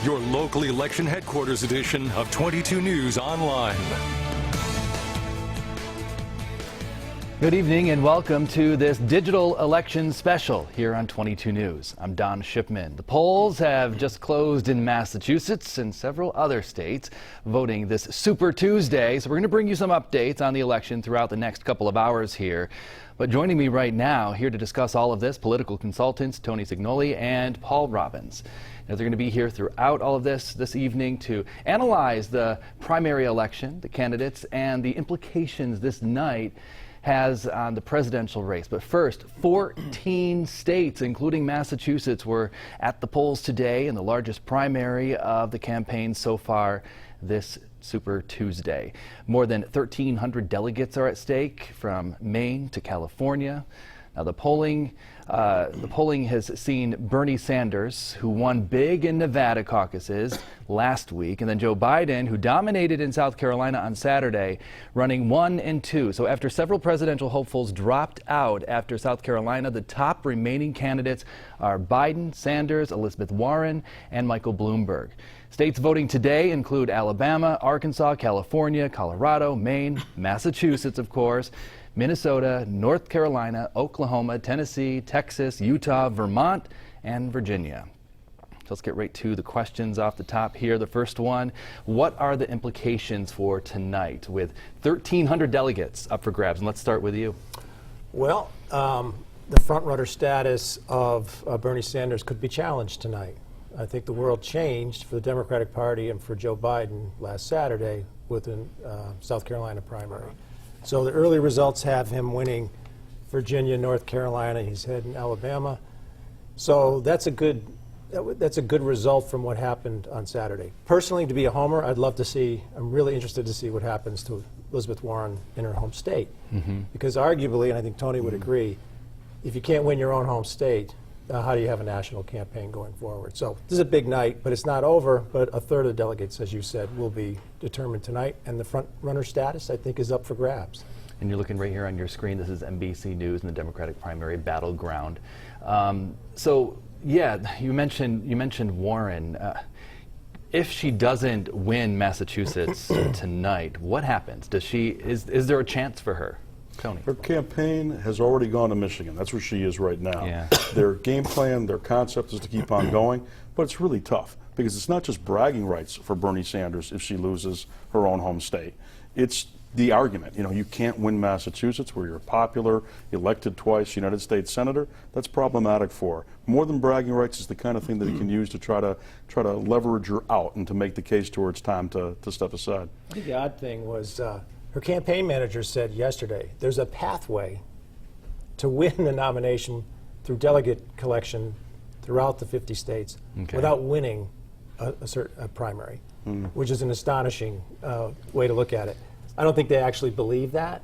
your local election headquarters edition of 22 News Online. Good evening and welcome to this digital election special here on 22 News. I'm Don Shipman. The polls have just closed in Massachusetts and several other states, voting this Super Tuesday. So we're going to bring you some updates on the election throughout the next couple of hours here. But joining me right now, here to discuss all of this, political consultants Tony Cignoli and Paul Robbins. Now, they're going to be here throughout all of this evening to analyze the primary election, the candidates, and the implications this night has on the presidential race. But first, 14 states, including Massachusetts, were at the polls today in the largest primary of the campaign so far this Super Tuesday. More than 1,300 delegates are at stake from Maine to California. Now, the polling has seen Bernie Sanders, who won big in Nevada caucuses last week, and then Joe Biden, who dominated in South Carolina on Saturday, running 1 and 2. So after several presidential hopefuls dropped out after South Carolina, the top remaining candidates are Biden, Sanders, Elizabeth Warren, and Michael Bloomberg. States voting today include Alabama, Arkansas, California, Colorado, Maine, Massachusetts, of course, Minnesota, North Carolina, Oklahoma, Tennessee, Texas, Utah, Vermont, and Virginia. So let's get right to the questions off the top here. The first one, what are the implications for tonight with 1,300 delegates up for grabs? And let's start with you. Well, the front-runner status of Bernie Sanders could be challenged tonight. I think the world changed for the Democratic Party and for Joe Biden last Saturday with the South Carolina primary. So the early results have him winning Virginia, North Carolina. He's head in Alabama. So that's a good result from what happened on Saturday. Personally, to be a homer, I'd love to see. I'm really interested to see what happens to Elizabeth Warren in her home state, because arguably, and I think Tony would agree, if you can't win your own home state, how do you have a national campaign going forward? So this is a big night, but it's not over. But a third of the delegates, as you said, will be determined tonight. And the front runner status, I think, is up for grabs. And you're looking right here on your screen. This is NBC News and the Democratic primary battleground. So, yeah, you mentioned Warren. If she doesn't win Massachusetts tonight, what happens? Is there a chance for her? Tony. Her campaign has already gone to Michigan. That's where she is right now. Yeah. Their game plan, their concept is to keep on going, but it's really tough because it's not just bragging rights for Bernie Sanders if she loses her own home state. It's the argument. You know, you can't win Massachusetts where you're popular, elected twice, United States Senator. That's problematic for her. More than bragging rights is the kind of thing that you can use to try to leverage her out and to make the case towards time to step aside. I think the odd thing was her campaign manager said yesterday there's a pathway to win the nomination through delegate collection throughout the 50 states without winning a primary, which is an astonishing way to look at it. I don't think they actually believe that.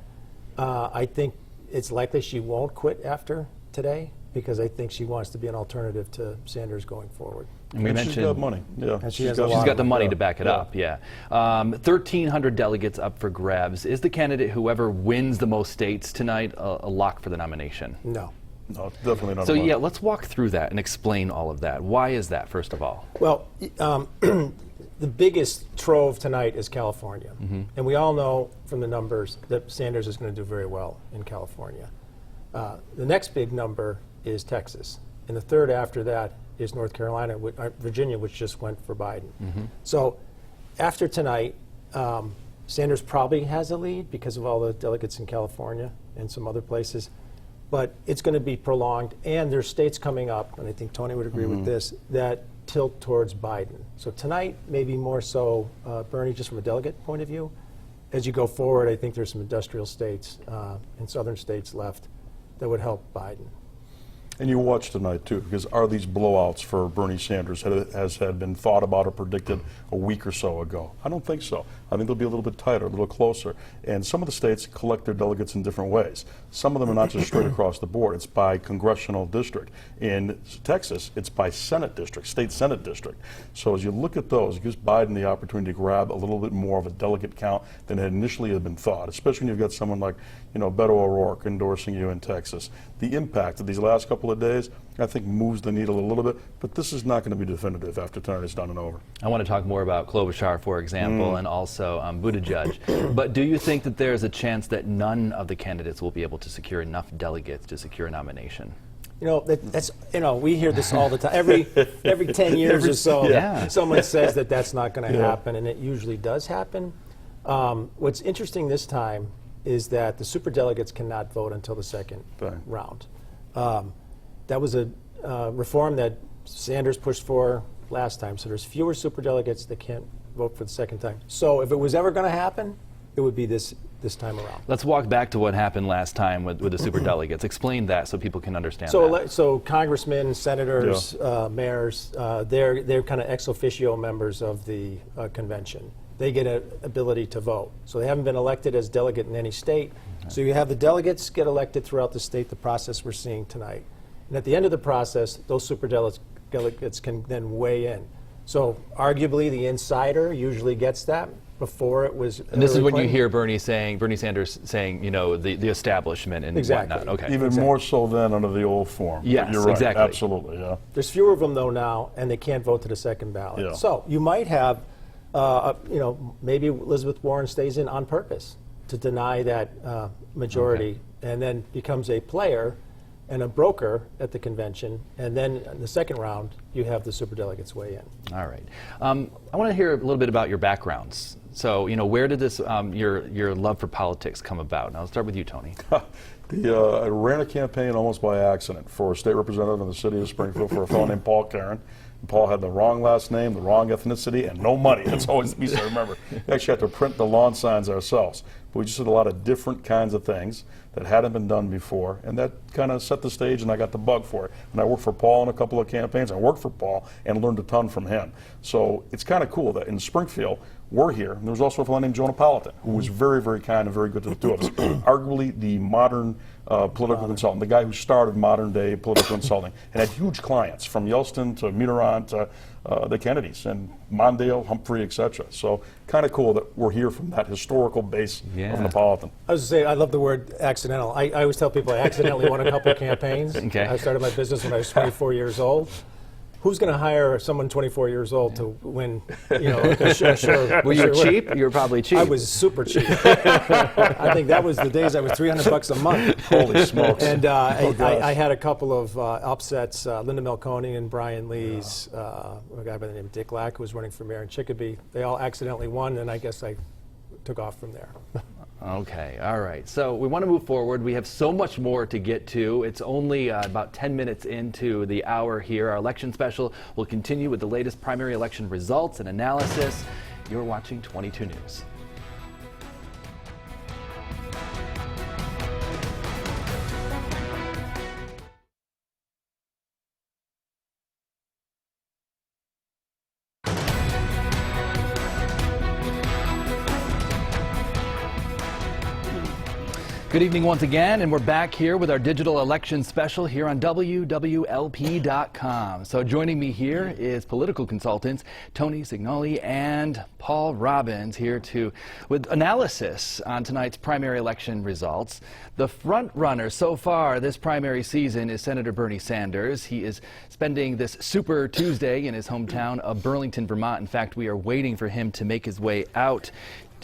I think it's likely she won't quit after today because I think she wants to be an alternative to Sanders going forward. And she's got money. Yeah, and she's got the money to back it up. Yeah, 1,300 delegates up for grabs. Is the candidate whoever wins the most states tonight a lock for the nomination? No. No, definitely not. So yeah, let's walk through that and explain all of that. Why is that, first of all? Well, the biggest trove tonight is California, and we all know from the numbers that Sanders is going to do very well in California. The next big number is Texas, and the third after that is North Carolina, Virginia, which just went for Biden. So after tonight, Sanders probably has a lead because of all the delegates in California and some other places, but it's going to be prolonged, and there's states coming up, and I think Tony would agree with this, that tilt towards Biden. So tonight, maybe more so Bernie, just from a delegate point of view. As you go forward, I think there's some industrial states and southern states left that would help Biden. And you watch tonight, too, because are these blowouts for Bernie Sanders as had been thought about or predicted a week or so ago? I don't think so. I think they'll be a little bit tighter, a little closer. And some of the states collect their delegates in different ways. Some of them are not just straight across the board. It's by congressional district. In Texas, it's by Senate district, state Senate district. So as you look at those, it gives Biden the opportunity to grab a little bit more of a delegate count than had initially been thought, especially when you've got someone like, Beto O'Rourke endorsing you in Texas. The impact of these last couple couple of days, I think moves the needle a little bit. But this is not going to be definitive after tonight is done and over. I want to talk more about Klobuchar, for example, and also Buttigieg. But do you think that there's a chance that none of the candidates will be able to secure enough delegates to secure a nomination? You know, that's, you know, we hear this all the time. Every 10 years or so, Yeah. someone says that that's not going to happen, and it usually does happen. What's interesting this time is that the superdelegates cannot vote until the second round. That was a reform that Sanders pushed for last time, so there's fewer superdelegates that can't vote for the second time. So if it was ever going to happen, it would be this time around. Let's walk back to what happened last time with the superdelegates. Explain that so people can understand So, that. so congressmen, senators, mayors, they're kind of ex officio members of the convention. They get an ability to vote. So they haven't been elected as delegate in any state. So you have the delegates get elected throughout the state, the process we're seeing tonight. And at the end of the process, those superdelegates can then weigh in. So arguably the insider usually gets that. Before it was And this is when Clinton. you hear Bernie Sanders saying, you know, the establishment and Exactly. whatnot. Okay. Even more so than under the old form. Yes, You're right. exactly. Absolutely, yeah. There's fewer of them though now, and they can't vote to the second ballot. Yeah. So you might have, you know, maybe Elizabeth Warren stays in on purpose to deny that majority, and then becomes a player and a broker at the convention, and then in the second round you have the superdelegates weigh in. All right. I want to hear a little bit about your backgrounds. So, you know, where did this your love for politics come about? Now, I'll start with you, Tony. I ran a campaign almost by accident for a state representative in the city of Springfield for a fellow named Paul Karen. Paul had the wrong last name, the wrong ethnicity, and no money. That's always the piece I remember. We actually had to print the lawn signs ourselves. But we just did a lot of different kinds of things that hadn't been done before, and that kind of set the stage, and I got the bug for it. And I worked for Paul in a couple of campaigns. I worked for Paul and learned a ton from him. So it's kind of cool that in Springfield, we're here. And there was also a fellow named Joe Napolitan, who was very, very kind and very good to the two of us. Arguably the modern political consultant, the guy who started modern day political consulting, and had huge clients from Yelston to Mitterrand to the Kennedys and Mondale, Humphrey, etc. So kind of cool that we're here from that historical base of Napolitan. I was going to say, I love the word accidental. I always tell people I accidentally won a couple of campaigns. Okay. I started my business when I was 24 years old. Who's going to hire someone 24 years old to win, you know, Were you cheap? You were probably cheap. I was super cheap. I think that was the days I was $300 a month. Holy smokes. And I had a couple of upsets, Linda Melconi and Brian Lee's, a guy by the name of Dick Lack, who was running for mayor in Chicopee. They all accidentally won, and I guess I took off from there. Okay, all right. So we want to move forward. We have so much more to get to. It's only about 10 minutes into the hour here. Our election special will continue with the latest primary election results and analysis. You're watching 22 News. Good evening once again, and we're back here with our digital election special here on wwlp.com. So joining me here is political consultants Tony Cignoli and Paul Robbins here with analysis on tonight's primary election results. The front runner so far this primary season is Senator Bernie Sanders. He is spending this Super Tuesday in his hometown of Burlington, Vermont. In fact, we are waiting for him to make his way out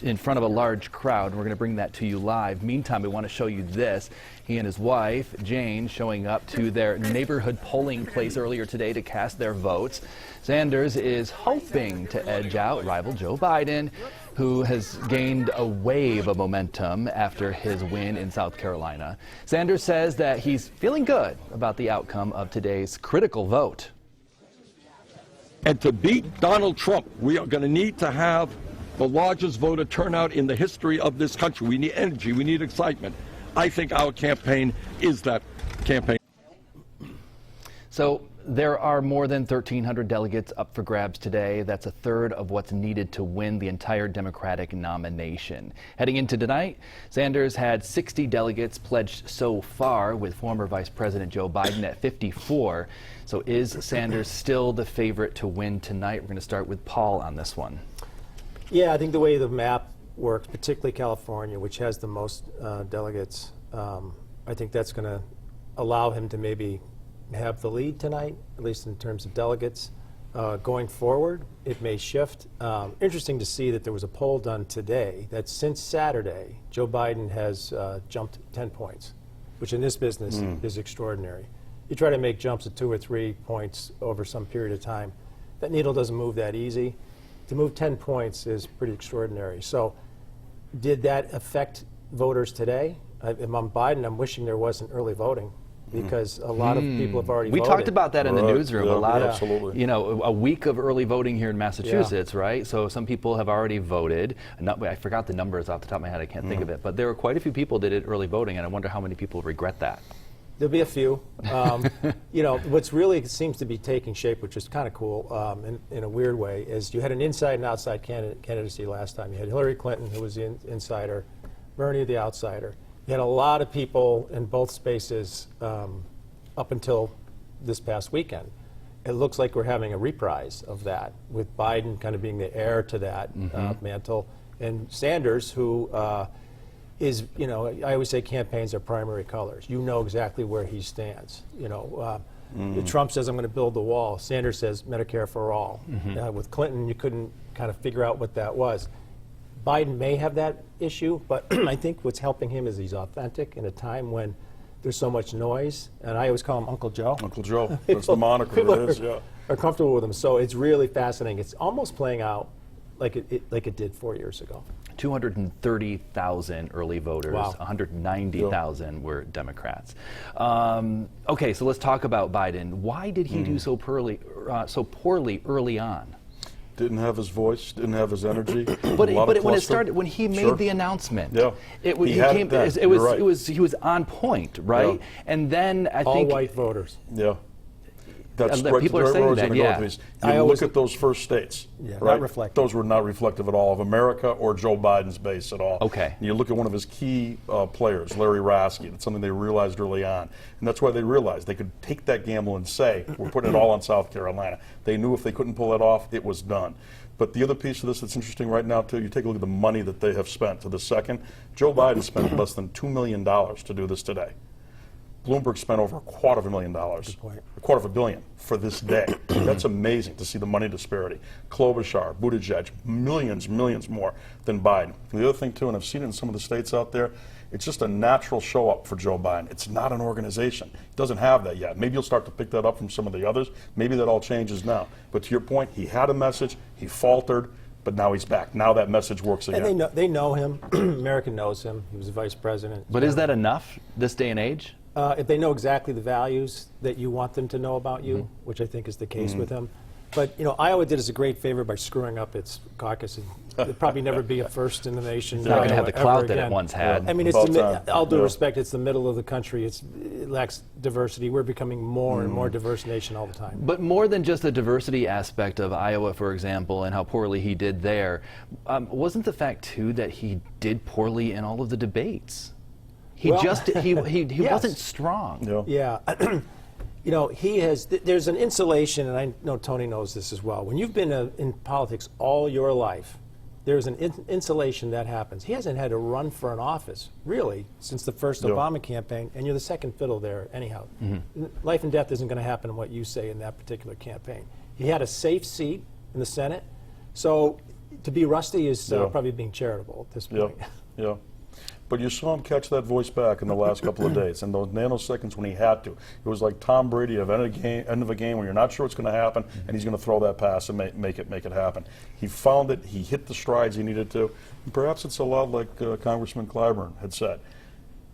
in front of a large crowd. We're going to bring that to you live. Meantime, we want to show you this. He and his wife, Jane, showing up to their neighborhood polling place earlier today to cast their votes. Sanders is hoping to edge out rival Joe Biden, who has gained a wave of momentum after his win in South Carolina. Sanders says that he's feeling good about the outcome of today's critical vote. And to beat Donald Trump, we are going to need to have the largest voter turnout in the history of this country. We need energy. We need excitement. I think our campaign is that campaign. So there are more than 1,300 delegates up for grabs today. That's a third of what's needed to win the entire Democratic nomination. Heading into tonight, Sanders had 60 delegates pledged so far, with former Vice President Joe Biden at 54. So is Sanders still the favorite to win tonight? We're going to start with Paul on this one. Yeah, I think the way the map works, particularly California, which has the most delegates, I think that's going to allow him to maybe have the lead tonight, at least in terms of delegates. Going forward, it may shift. Interesting to see that there was a poll done today that since Saturday, Joe Biden has jumped 10 points, which in this business is extraordinary. You try to make jumps of 2 or 3 points over some period of time, that needle doesn't move that easy. To move 10 points is pretty extraordinary. So did that affect voters today? If I'm Biden, I'm wishing there wasn't early voting, because a lot of people have already We voted. talked about that in the Right. newsroom. Yeah, A lot yeah, of, absolutely. a week of early voting here in Massachusetts, right? So some people have already voted. I forgot the numbers off the top of my head. I can't think of it. But there were quite a few people that did early voting, and I wonder how many people regret that. There'll be a few. What's really seems to be taking shape, which is kind of cool in a weird way, is you had an inside and outside candidacy last time. You had Hillary Clinton, who was the insider, Bernie, the outsider. You had a lot of people in both spaces up until this past weekend. It looks like we're having a reprise of that, with Biden kind of being the heir to that mantle, and Sanders, who is, I always say campaigns are primary colors. You know exactly where he stands. Trump says, I'm going to build the wall. Sanders says, Medicare for all. With Clinton, you couldn't kind of figure out what that was. Biden may have that issue, but I think what's helping him is he's authentic in a time when there's so much noise. And I always call him Uncle Joe. Uncle Joe. That's the moniker. People It is, yeah. are comfortable with him. So it's really fascinating. It's almost playing out like it did 4 years ago. 230,000 early voters, Wow. 190,000 were Democrats. Okay, so let's talk about Biden. Why did he do so poorly early on? Didn't have his voice, didn't have his energy. But a lot of when it cluster. started, when he made Sure. the announcement, Yeah. He had it then. You're right. he was on point, right? Yeah. And then I All think white voters. Yeah. That's that right. people are where I saying was that, gonna go yeah. with these. I You always- look at those first states, Yeah, not right? reflective. Those were not reflective at all of America or Joe Biden's base at all. Okay. And you look at one of his key players, Larry Raske. That's something they realized early on, and that's why they realized they could take that gamble and say, "We're putting it all on South Carolina." They knew if they couldn't pull that off, it was done. But the other piece of this that's interesting right now, too, you take a look at the money that they have spent to the second. Joe Biden spent less than $2 million to do this today. Bloomberg spent over $250,000, point. $250 million for this day. That's amazing to see the money disparity. Klobuchar, Buttigieg, millions more than Biden. And the other thing, too, and I've seen it in some of the states out there, it's just a natural show up for Joe Biden. It's not an organization. He doesn't have that yet. Maybe you'll start to pick that up from some of the others. Maybe that all changes now. But to your point, he had a message, he faltered, but now he's back. Now that message works again. And they know him. America knows him. He was a vice president. but is that enough this day and age? If they know exactly the values that you want them to know about you, which I think is the case with him. But Iowa did us a great favor by screwing up its caucus. It'll probably never be a first in the nation. It's not going to have the ever clout that again. it once had. I mean, About time. all due Yeah. respect, it's the middle of the country. It lacks diversity. We're becoming more and more diverse nation all the time. But more than just the diversity aspect of Iowa, for example, and how poorly he did there, wasn't the fact, too, that he did poorly in all of the debates? He Well, he yes. wasn't strong. Yeah. Yeah. He has, there's an insulation, and I know Tony knows this as well. When you've been in politics all your life, there's an insulation that happens. He hasn't had to run for an office, really, since the first Yeah. Obama campaign, and you're the second fiddle there anyhow. Life and death isn't going to happen in what you say in that particular campaign. He had a safe seat in the Senate, so to be rusty is Yeah. probably being charitable at this Yeah, point. yeah. But you saw him catch that voice back in the last couple of days, and those nanoseconds when he had to. It was like Tom Brady at the end of a game when you're not sure what's going to happen, and he's going to throw that pass and make it happen. He found it. He hit the strides he needed to. And perhaps it's a lot like Congressman Clyburn had said.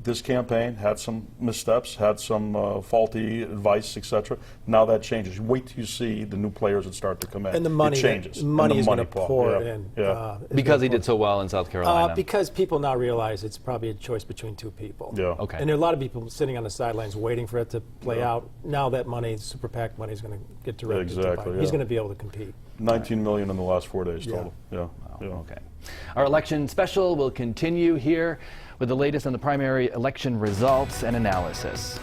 This campaign had some missteps, had some faulty advice, etc. Now that changes. Wait till you see the new players that start to come in. And the money, it changes. money And the is going to Paul. pour Yeah. in. Yeah. is Because gonna he pour. did so well in South Carolina. Because people now realize it's probably a choice between two people. Yeah. Okay. And there are a lot of people sitting on the sidelines waiting for it to play Yeah. out. Now that money, super PAC money, is going to get directed to Exactly, Biden. He's yeah. going to be able to compete. 19 million in the last 4 days Yeah. total. Yeah. Yeah. Okay. Our election special will continue here with the latest on the primary election results and analysis.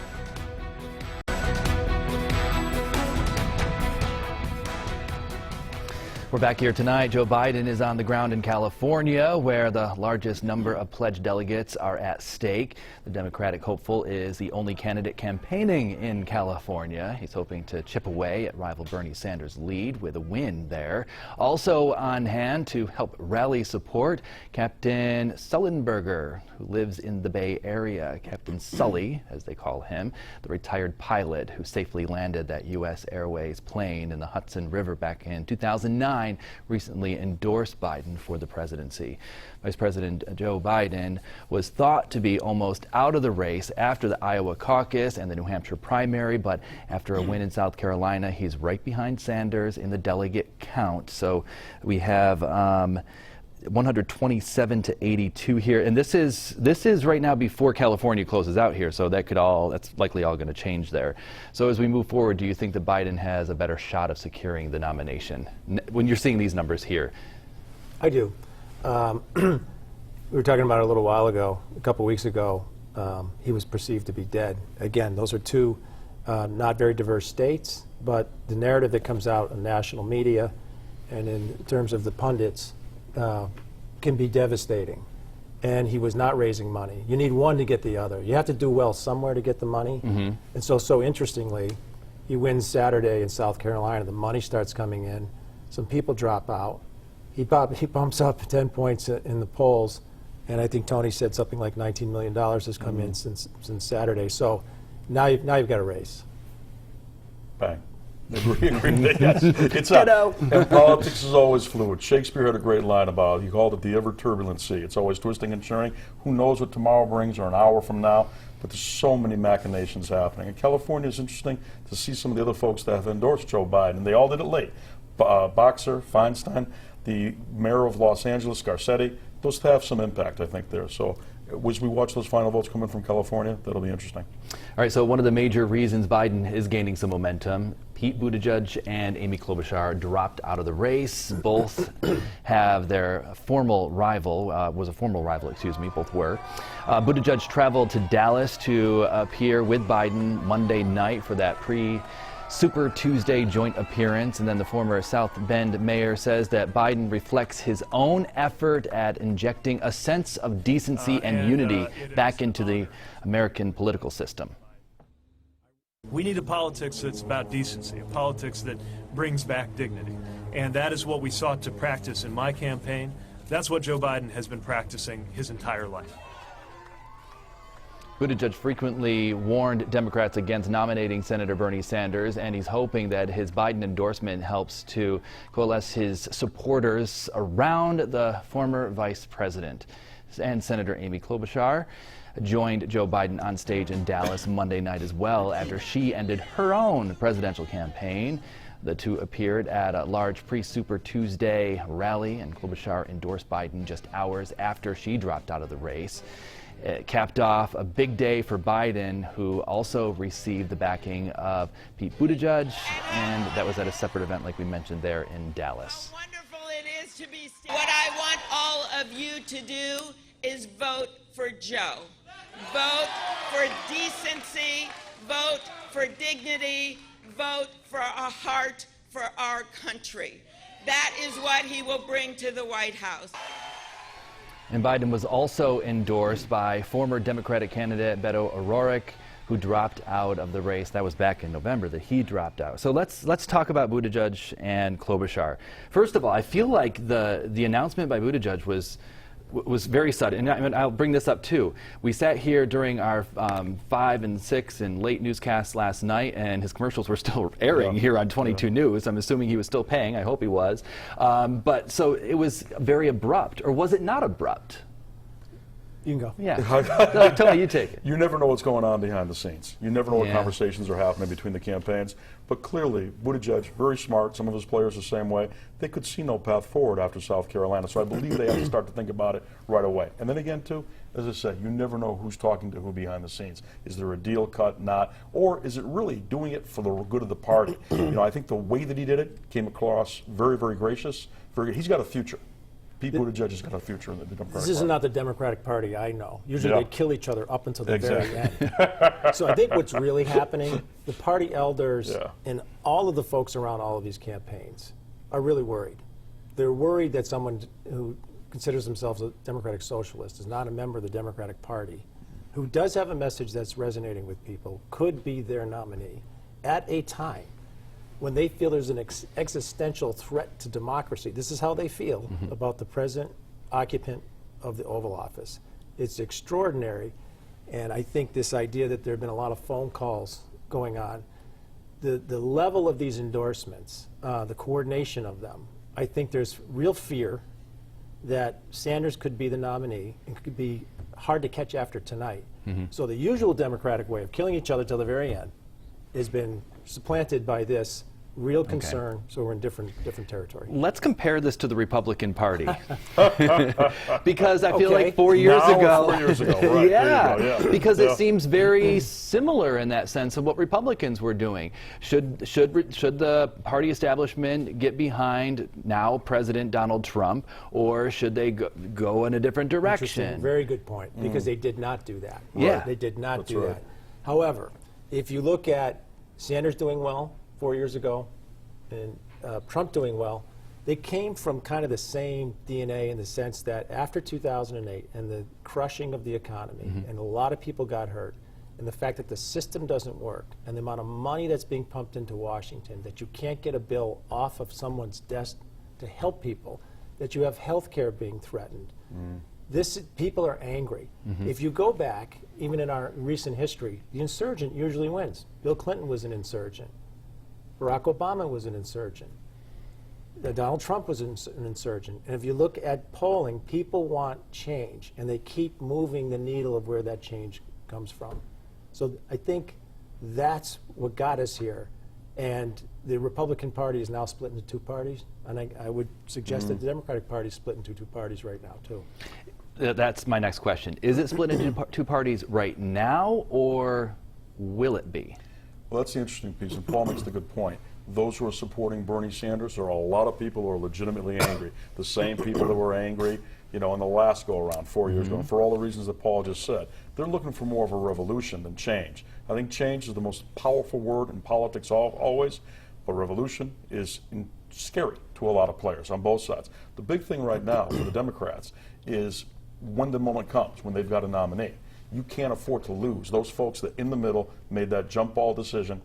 We're back here tonight. Joe Biden is on the ground in California, where the largest number of pledged delegates are at stake. The Democratic hopeful is the only candidate campaigning in California. He's hoping to chip away at rival Bernie Sanders' lead with a win there. Also on hand to help rally support, Captain Sullenberger, who lives in the Bay Area. Captain Sully, as they call him, the retired pilot who safely landed that U.S. Airways plane in the Hudson River back in 2009. Recently endorsed Biden for the presidency. Vice President Joe Biden was thought to be almost out of the race after the Iowa caucus and the New Hampshire primary, but after a win in South Carolina, he's right behind Sanders in the delegate count. So we have 127 to 82 here, and this is right now before California closes out here, so that's likely all going to change there. So as we move forward, do you think that Biden has a better shot of securing the nomination when you're seeing these numbers here? I do. We were talking about it a little while ago, a couple weeks ago. He was perceived to be dead. Again, those are two not very diverse states, but the narrative that comes out in national media and in terms of the pundits can be devastating. And he was not raising money. You need one to get the other. You have to do well somewhere to get the money. Mm-hmm. And so interestingly, he wins Saturday in South Carolina. The money starts coming in. Some people drop out. He bumps up 10 points in the polls. And I think Tony said something like $19 million has come in since Saturday. So now you've got a race. Bang. Yes, it's and politics is always fluid. Shakespeare had a great line about it. He called it the ever-turbulent sea. It's always twisting and turning. Who knows what tomorrow brings or an hour from now? But there's so many machinations happening. And California is interesting to see some of the other folks that have endorsed Joe Biden. They all did it late. Boxer, Feinstein, the mayor of Los Angeles, Garcetti, those have some impact, I think, there. So as we watch those final votes come in from California, that'll be interesting. All right, so one of the major reasons Biden is gaining some momentum, Pete Buttigieg and Amy Klobuchar dropped out of the race. Both have their formal rival, both were. Buttigieg traveled to Dallas to appear with Biden Monday night for that Super Tuesday joint appearance, and then the former South Bend mayor says that Biden reflects his own effort at injecting a sense of decency and unity back into the American political system. We need a politics that's about decency, a politics that brings back dignity, and that is what we sought to practice in my campaign. That's what Joe Biden has been practicing his entire life. Buttigieg frequently warned Democrats against nominating Senator Bernie Sanders, and he's hoping that his Biden endorsement helps to coalesce his supporters around the former vice president. And Senator Amy Klobuchar joined Joe Biden on stage in Dallas Monday night as well after she ended her own presidential campaign. The two appeared at a large pre-Super Tuesday rally, and Klobuchar endorsed Biden just hours after she dropped out of the race. It capped off a big day for Biden, who also received the backing of Pete Buttigieg, and that was at a separate event like we mentioned there in Dallas. How wonderful it is to be What I want all of you to do is vote for Joe. Vote for decency, vote for dignity, vote for a heart for our country. That is what he will bring to the White House. And Biden was also endorsed by former Democratic candidate Beto O'Rourke, who dropped out of the race. That was back in November that he dropped out. So let's talk about Buttigieg and Klobuchar. First of all, I feel like the announcement by Buttigieg was very sudden, and I'll bring this up too. We sat here during our 5 and 6 and late newscasts last night, and his commercials were still airing here on 22 News. I'm assuming he was still paying. I hope he was. But so it was very abrupt, or was it not abrupt? You can go. Yeah. Tell me, you take it. You never know what's going on behind the scenes. You never know what conversations are happening between the campaigns. But clearly, Buttigieg, very smart. Some of his players the same way. They could see no path forward after South Carolina. So I believe they have to start to think about it right away. And then again, too, as I said, you never know who's talking to who behind the scenes. Is there a deal cut, not? Or is it really doing it for the good of the party? I think the way that he did it came across very, very gracious. He's got a future. Pete Buttigieg has got a future in the Democratic Party. This is not the Democratic Party I know. Usually they kill each other up until the very end. So I think what's really happening, the party elders and all of the folks around all of these campaigns are really worried. they're worried that someone who considers themselves a democratic socialist, is not a member of the Democratic Party, who does have a message that's resonating with people, could be their nominee at a time when they feel there's an existential threat to democracy. This is how they feel about the present occupant of the Oval Office. It's extraordinary, and I think this idea that there have been a lot of phone calls going on, the level of these endorsements, the coordination of them, I think there's real fear that Sanders could be the nominee and could be hard to catch after tonight. So the usual Democratic way of killing each other till the very end has been supplanted by this real concern, so we're in different territory. Let's compare this to the Republican Party. Because I feel like 4 years ago, 4 years ago, right, yeah, there you go, yeah. because it seems very similar in that sense of what Republicans were doing. Should the party establishment get behind now President Donald Trump, or should they go in a different direction? Interesting. Very good point, because they did not do that. Yeah. They did not do right. that. However, if you look at Sanders doing well 4 years ago and Trump doing well, they came from kind of the same DNA in the sense that after 2008 and the crushing of the economy, and a lot of people got hurt, and the fact that the system doesn't work, and the amount of money that's being pumped into Washington, that you can't get a bill off of someone's desk to help people, that you have health care being threatened. People are angry. If you go back, even in our recent history, the insurgent usually wins. Bill Clinton was an insurgent. Barack Obama was an insurgent. Donald Trump was an insurgent. And if you look at polling, people want change, and they keep moving the needle of where that change comes from. So I think that's what got us here. And the Republican Party is now split into two parties, and I would suggest that the Democratic Party is split into two parties right now, too. That's my next question. Is it split into two parties right now, or will it be? Well, that's the interesting piece, and Paul makes the good point. Those who are supporting Bernie Sanders, there are a lot of people who are legitimately angry. The same people that were angry, in the last go-around 4 years ago, and for all the reasons that Paul just said. They're looking for more of a revolution than change. I think change is the most powerful word in politics always, but revolution is scary to a lot of players on both sides. The big thing right now for the Democrats is when the moment comes, when they've got a nominee. You can't afford to lose those folks that in the middle made that jump ball decision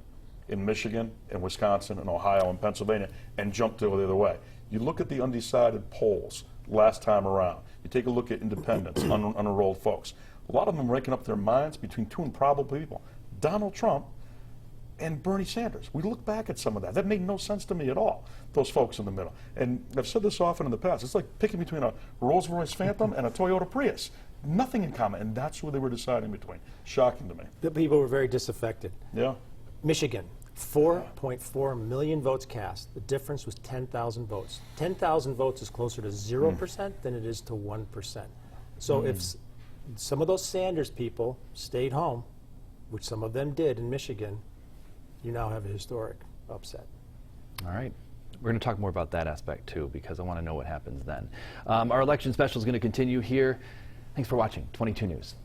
in Michigan and Wisconsin and Ohio and Pennsylvania and jumped the other way. You look at the undecided polls last time around. You take a look at independents, unenrolled folks. A lot of them are making up their minds between two improbable people, Donald Trump and Bernie Sanders. We look back at some of that. That made no sense to me at all, those folks in the middle. And I've said this often in the past. It's like picking between a Rolls-Royce Phantom and a Toyota Prius. Nothing in common, and that's who they were deciding between. Shocking to me. The people were very disaffected. Yeah. Michigan, 4.4 million votes cast. The difference was 10,000 votes. 10,000 votes is closer to 0% than it is to 1%. So if some of those Sanders people stayed home, which some of them did in Michigan, you now have a historic upset. All right. We're going to talk more about that aspect, too, because I want to know what happens then. Our election special is going to continue here. Thanks for watching 22 News.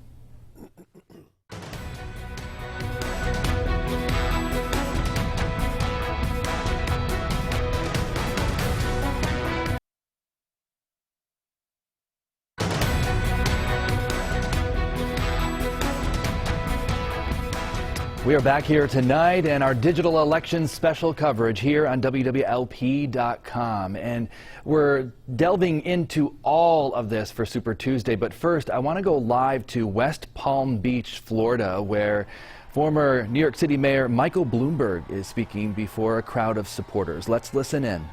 We are back here tonight and our digital election special coverage here on wwlp.com. And we're delving into all of this for Super Tuesday. But first, I want to go live to West Palm Beach, Florida, where former New York City Mayor Michael Bloomberg is speaking before a crowd of supporters. Let's listen in.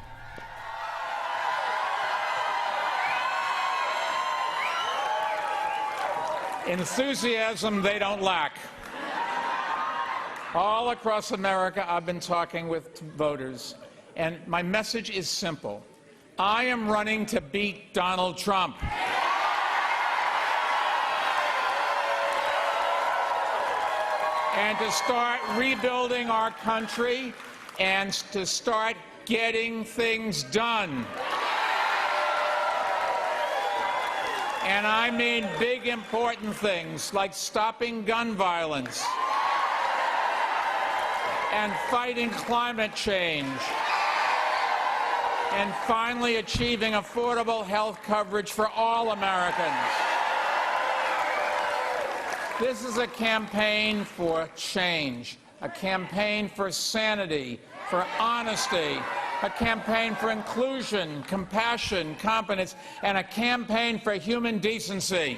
Enthusiasm they don't lack. All across America, I've been talking with voters, and my message is simple. I am running to beat Donald Trump. And to start rebuilding our country and to start getting things done. And I mean big, important things like stopping gun violence and fighting climate change and finally achieving affordable health coverage for all Americans. This is a campaign for change, a campaign for sanity, for honesty, a campaign for inclusion, compassion, competence, and a campaign for human decency.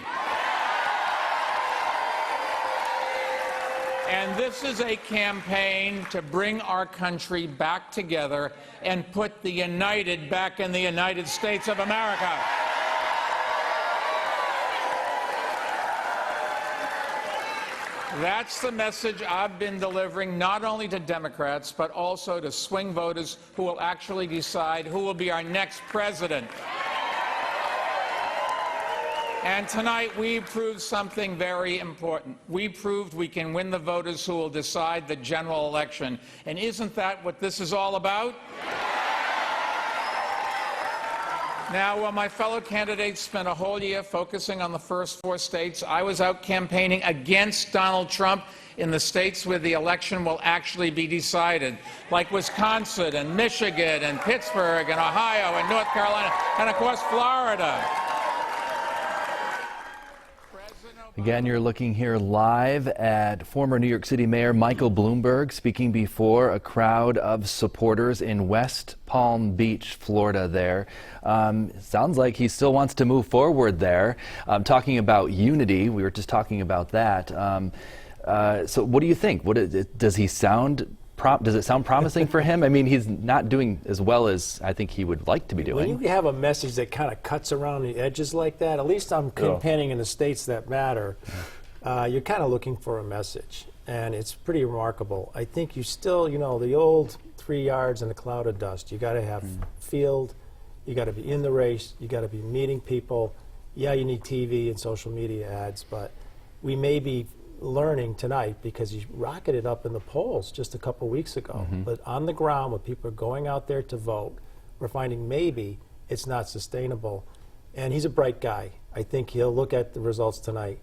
And this is a campaign to bring our country back together and put the United back in the United States of America. That's the message I've been delivering not only to Democrats, but also to swing voters who will actually decide who will be our next president. And tonight we proved something very important. We proved we can win the voters who will decide the general election. And isn't that what this is all about? Now, while my fellow candidates spent a whole year focusing on the first 4 states, I was out campaigning against Donald Trump in the states where the election will actually be decided, like Wisconsin and Michigan and Pittsburgh and Ohio and North Carolina and, of course, Florida. Again, you're looking here live at former New York City Mayor Michael Bloomberg speaking before a crowd of supporters in West Palm Beach, Florida there. Sounds like he still wants to move forward there. Talking about unity, we were just talking about that. So what do you think? Does he sound does it sound promising for him? I mean, he's not doing as well as I think he would like to be doing. When you have a message that kind of cuts around the edges like that, at least I'm campaigning in the states that matter, you're kind of looking for a message. And it's pretty remarkable. I think you still, you know, the old 3 yards and a cloud of dust. You got to have field, you got to be in the race, you got to be meeting people. Yeah, you need TV and social media ads, but we may be learning tonight because he rocketed up in the polls just a couple weeks ago. But on the ground, when people are going out there to vote, we're finding maybe it's not sustainable. And he's a bright guy. I think he'll look at the results tonight.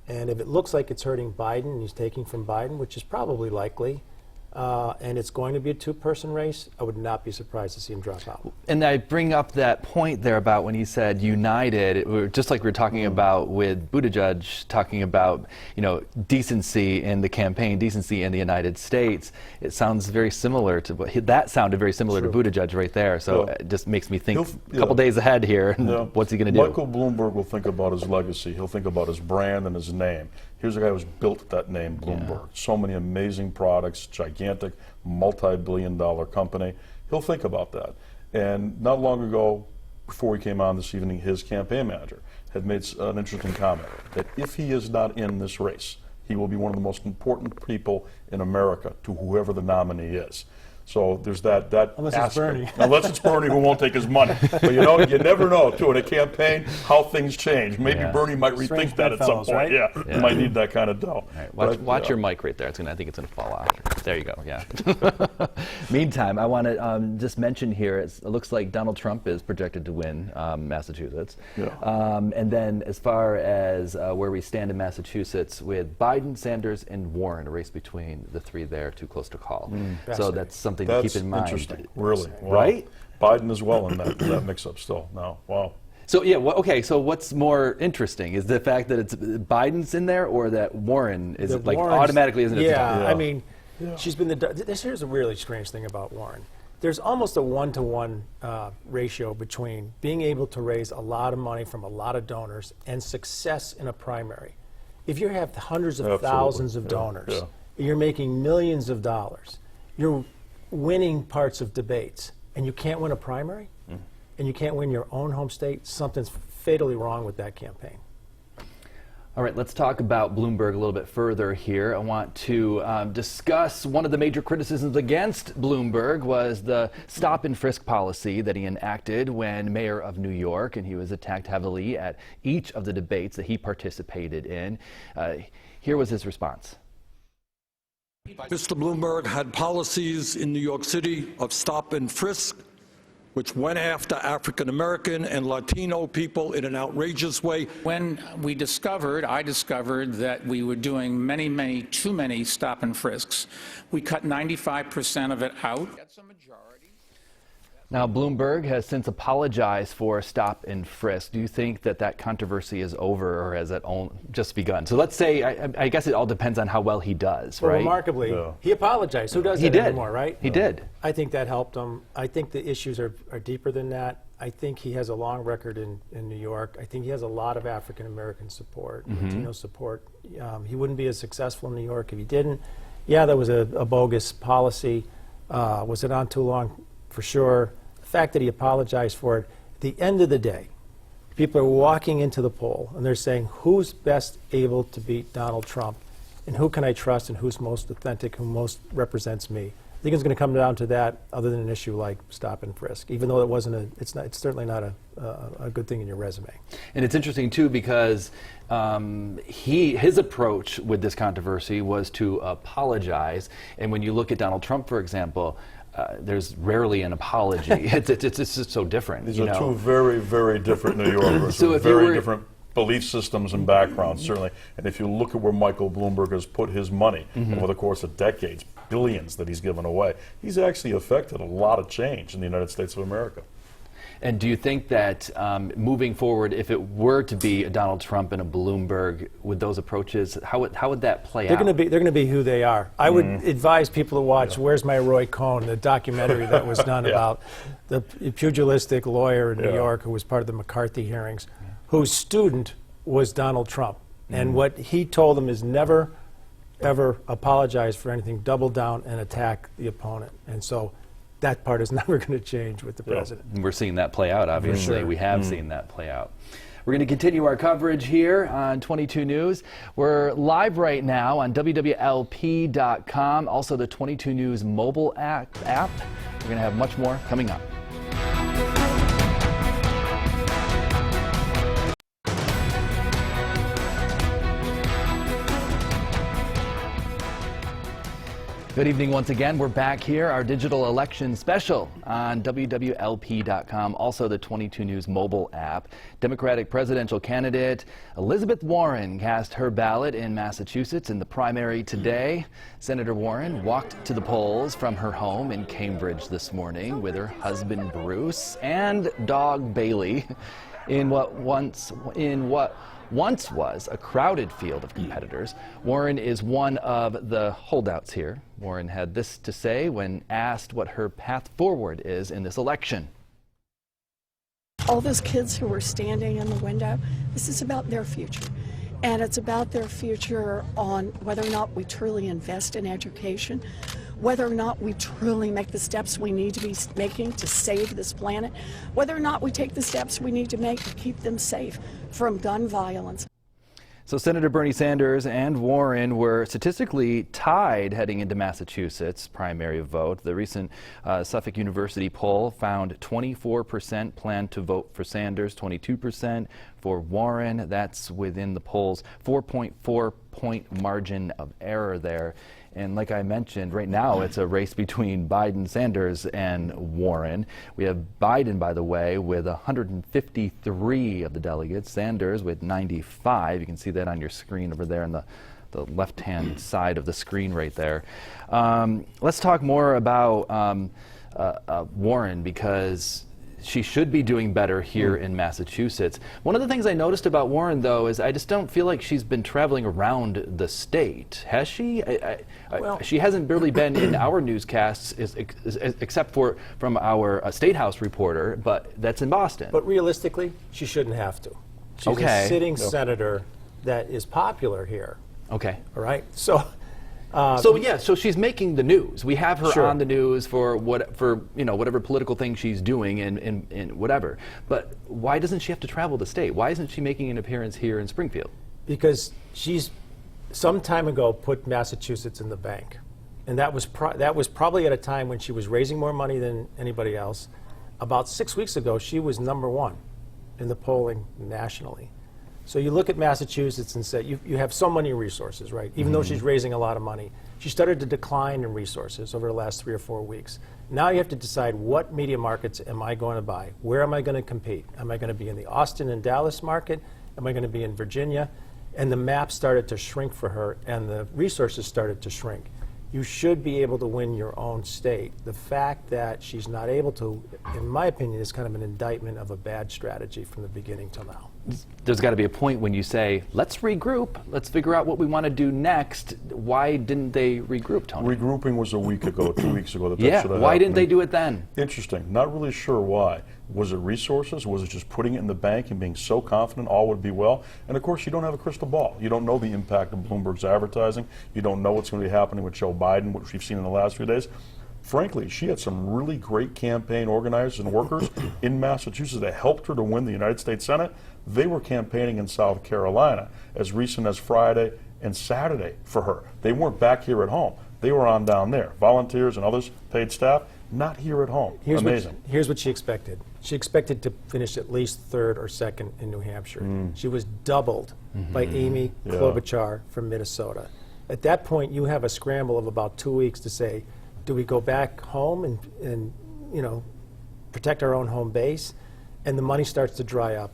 And if it looks like it's hurting Biden and he's taking from Biden, which is probably likely, and it's going to be a 2-person race, I would not be surprised to see him drop out. And I bring up that point there about when he said united, just like we were talking about with Buttigieg, talking about, you know, decency in the campaign, decency in the United States. It sounds very similar to that sounded very similar to Buttigieg right there. So it just makes me think a couple days ahead here. What's he going to do? Michael Bloomberg will think about his legacy. He'll think about his brand and his name. Here's a guy who's built that name, Bloomberg. So many amazing products, gigantic, multi-billion-dollar company. He'll think about that. And not long ago, before he came on this evening, his campaign manager had made an interesting comment that if he is not in this race, he will be one of the most important people in America to whoever the nominee is. So there's that Unless aspect. it's Bernie. Unless it's Bernie, who won't take his money. But you know, you never know, too, in a campaign, how things change. Maybe Bernie might rethink that at some point. Right? Yeah, you might need that kind of dough. Right. Watch your mic right there. I think it's going to fall off. There you go, yeah. Meantime, I want to just mention here, it looks like Donald Trump is projected to win Massachusetts. And then as far as where we stand in Massachusetts with Biden, Sanders, and Warren, a race between the 3 there, too close to call. So that's something to keep in mind. Interesting, really. Wow. Right? Biden as well in that mix-up still now. Wow. So yeah, okay. So what's more interesting is the fact that it's Biden's in there, or that Warren is like automatically isn't it? I mean, she's been here's a really strange thing about Warren. There's almost a 1-to-1 ratio between being able to raise a lot of money from a lot of donors and success in a primary. If you have hundreds of thousands of donors, you're making millions of dollars. You're winning parts of debates, and you can't win a primary, and you can't win your own home state. Something's fatally wrong with that campaign. All right, let's talk about Bloomberg a little bit further here. I want to discuss one of the major criticisms against Bloomberg was the stop and frisk policy that he enacted when mayor of New York, and he was attacked heavily at each of the debates that he participated in. Here was his response. Mr. Bloomberg had policies in New York City of stop and frisk, which went after African American and Latino people in an outrageous way. When I discovered that we were doing too many stop and frisks, we cut 95% of it out. Now, Bloomberg has since apologized for stop and frisk. Do you think that that controversy is over, or has it just begun? So let's say, I guess it all depends on how well he does, well, right? Remarkably, he apologized. Who does He that did. anymore, right? He did. I think that helped him. I think the issues are deeper than that. I think he has a long record in New York. I think he has a lot of African-American support, Latino support. He wouldn't be as successful in New York if he didn't. Yeah, that was a bogus policy. Was it on too long? For sure. The fact that he apologized for it, at the end of the day, people are walking into the poll and they're saying, who's best able to beat Donald Trump, and who can I trust, and who's most authentic, who most represents me? I think it's going to come down to that, other than an issue like stop and frisk, even though it's certainly not a good thing in your resume. And it's interesting too, because his approach with this controversy was to apologize. And when you look at Donald Trump, for example, there's rarely an apology. It's just so different. These are two very, very different New Yorkers with very different belief systems and backgrounds, certainly. And if you look at where Michael Bloomberg has put his money over the course of decades, billions that he's given away, he's actually affected a lot of change in the United States of America. And do you think that moving forward, if it were to be a Donald Trump and a Bloomberg with those approaches, how would that play out? They're going to be who they are. I would advise people to watch Where's My Roy Cohn, the documentary that was done about the pugilistic lawyer in New York who was part of the McCarthy hearings, whose student was Donald Trump. And what he told them is never, ever apologize for anything, double down and attack the opponent. And so that part is never going to change with the president. And we're seeing that play out, obviously. Sure. We have seen that play out. We're going to continue our coverage here on 22 News. We're live right now on wwlp.com, also the 22 News mobile app. We're going to have much more coming up. Good evening once again. We're back here, our digital election special on wwlp.com, also the 22 News mobile app. Democratic presidential candidate Elizabeth Warren cast her ballot in Massachusetts in the primary today. Senator Warren walked to the polls from her home in Cambridge this morning with her husband Bruce and dog Bailey in what once was a crowded field of competitors. Warren is one of the holdouts here. Warren had this to say when asked what her path forward is in this election. All those kids who were standing in the window, this is about their future. And it's about their future on whether or not we truly invest in education, whether or not we truly make the steps we need to be making to save this planet, whether or not we take the steps we need to make to keep them safe from gun violence. So Senator Bernie Sanders and Warren were statistically tied heading into Massachusetts primary vote. The recent Suffolk University poll found 24% plan to vote for Sanders, 22% for Warren. That's within the poll's 4.4 point margin of error there. And like I mentioned, right now it's a race between Biden, Sanders, and Warren. We have Biden, by the way, with 153 of the delegates, Sanders with 95. You can see that on your screen over there on the left-hand side of the screen right there. Let's talk more about Warren, because she should be doing better here in Massachusetts. One of the things I noticed about Warren, though, is I just don't feel like she's been traveling around the state. Has she? Well, she hasn't really been in our newscasts, except from our State House reporter, but that's in Boston. But realistically, she shouldn't have to. She's a sitting senator that is popular here. Okay. All right? So she's making the news. We have her on the news for whatever political thing she's doing and whatever. But why doesn't she have to travel the state? Why isn't she making an appearance here in Springfield? Because she's some time ago put Massachusetts in the bank, and that was probably at a time when she was raising more money than anybody else. About 6 weeks ago, she was #1 in the polling nationally. So you look at Massachusetts and say, you have so many resources, right? Even though she's raising a lot of money. She started to decline in resources over the last 3 or 4 weeks. Now you have to decide, what media markets am I going to buy? Where am I going to compete? Am I going to be in the Austin and Dallas market? Am I going to be in Virginia? And the map started to shrink for her, and the resources started to shrink. You should be able to win your own state. The fact that she's not able to, in my opinion, is kind of an indictment of a bad strategy from the beginning till now. There's got to be a point when you say, let's regroup, let's figure out what we want to do next. Why didn't they regroup, Tony? Regrouping was a week ago, 2 weeks ago. That Yeah, should have why happened. didn't they do it then? Interesting. Not really sure why. Was it resources? Was it just putting it in the bank and being so confident all would be well? And of course, you don't have a crystal ball. You don't know the impact of Bloomberg's advertising. You don't know what's going to be happening with Joe Biden, which we've seen in the last few days. Frankly, she had some really great campaign organizers and workers in Massachusetts that helped her to win the United States Senate. They were campaigning in South Carolina as recent as Friday and Saturday for her. They weren't back here at home. They were on down there. Volunteers and others, paid staff, not here at home. Amazing. Here's what she expected. She expected to finish at least third or second in New Hampshire. She was doubled by Amy Klobuchar from Minnesota. At that point, you have a scramble of about 2 weeks to say, do we go back home and you know, protect our own home base? And the money starts to dry up.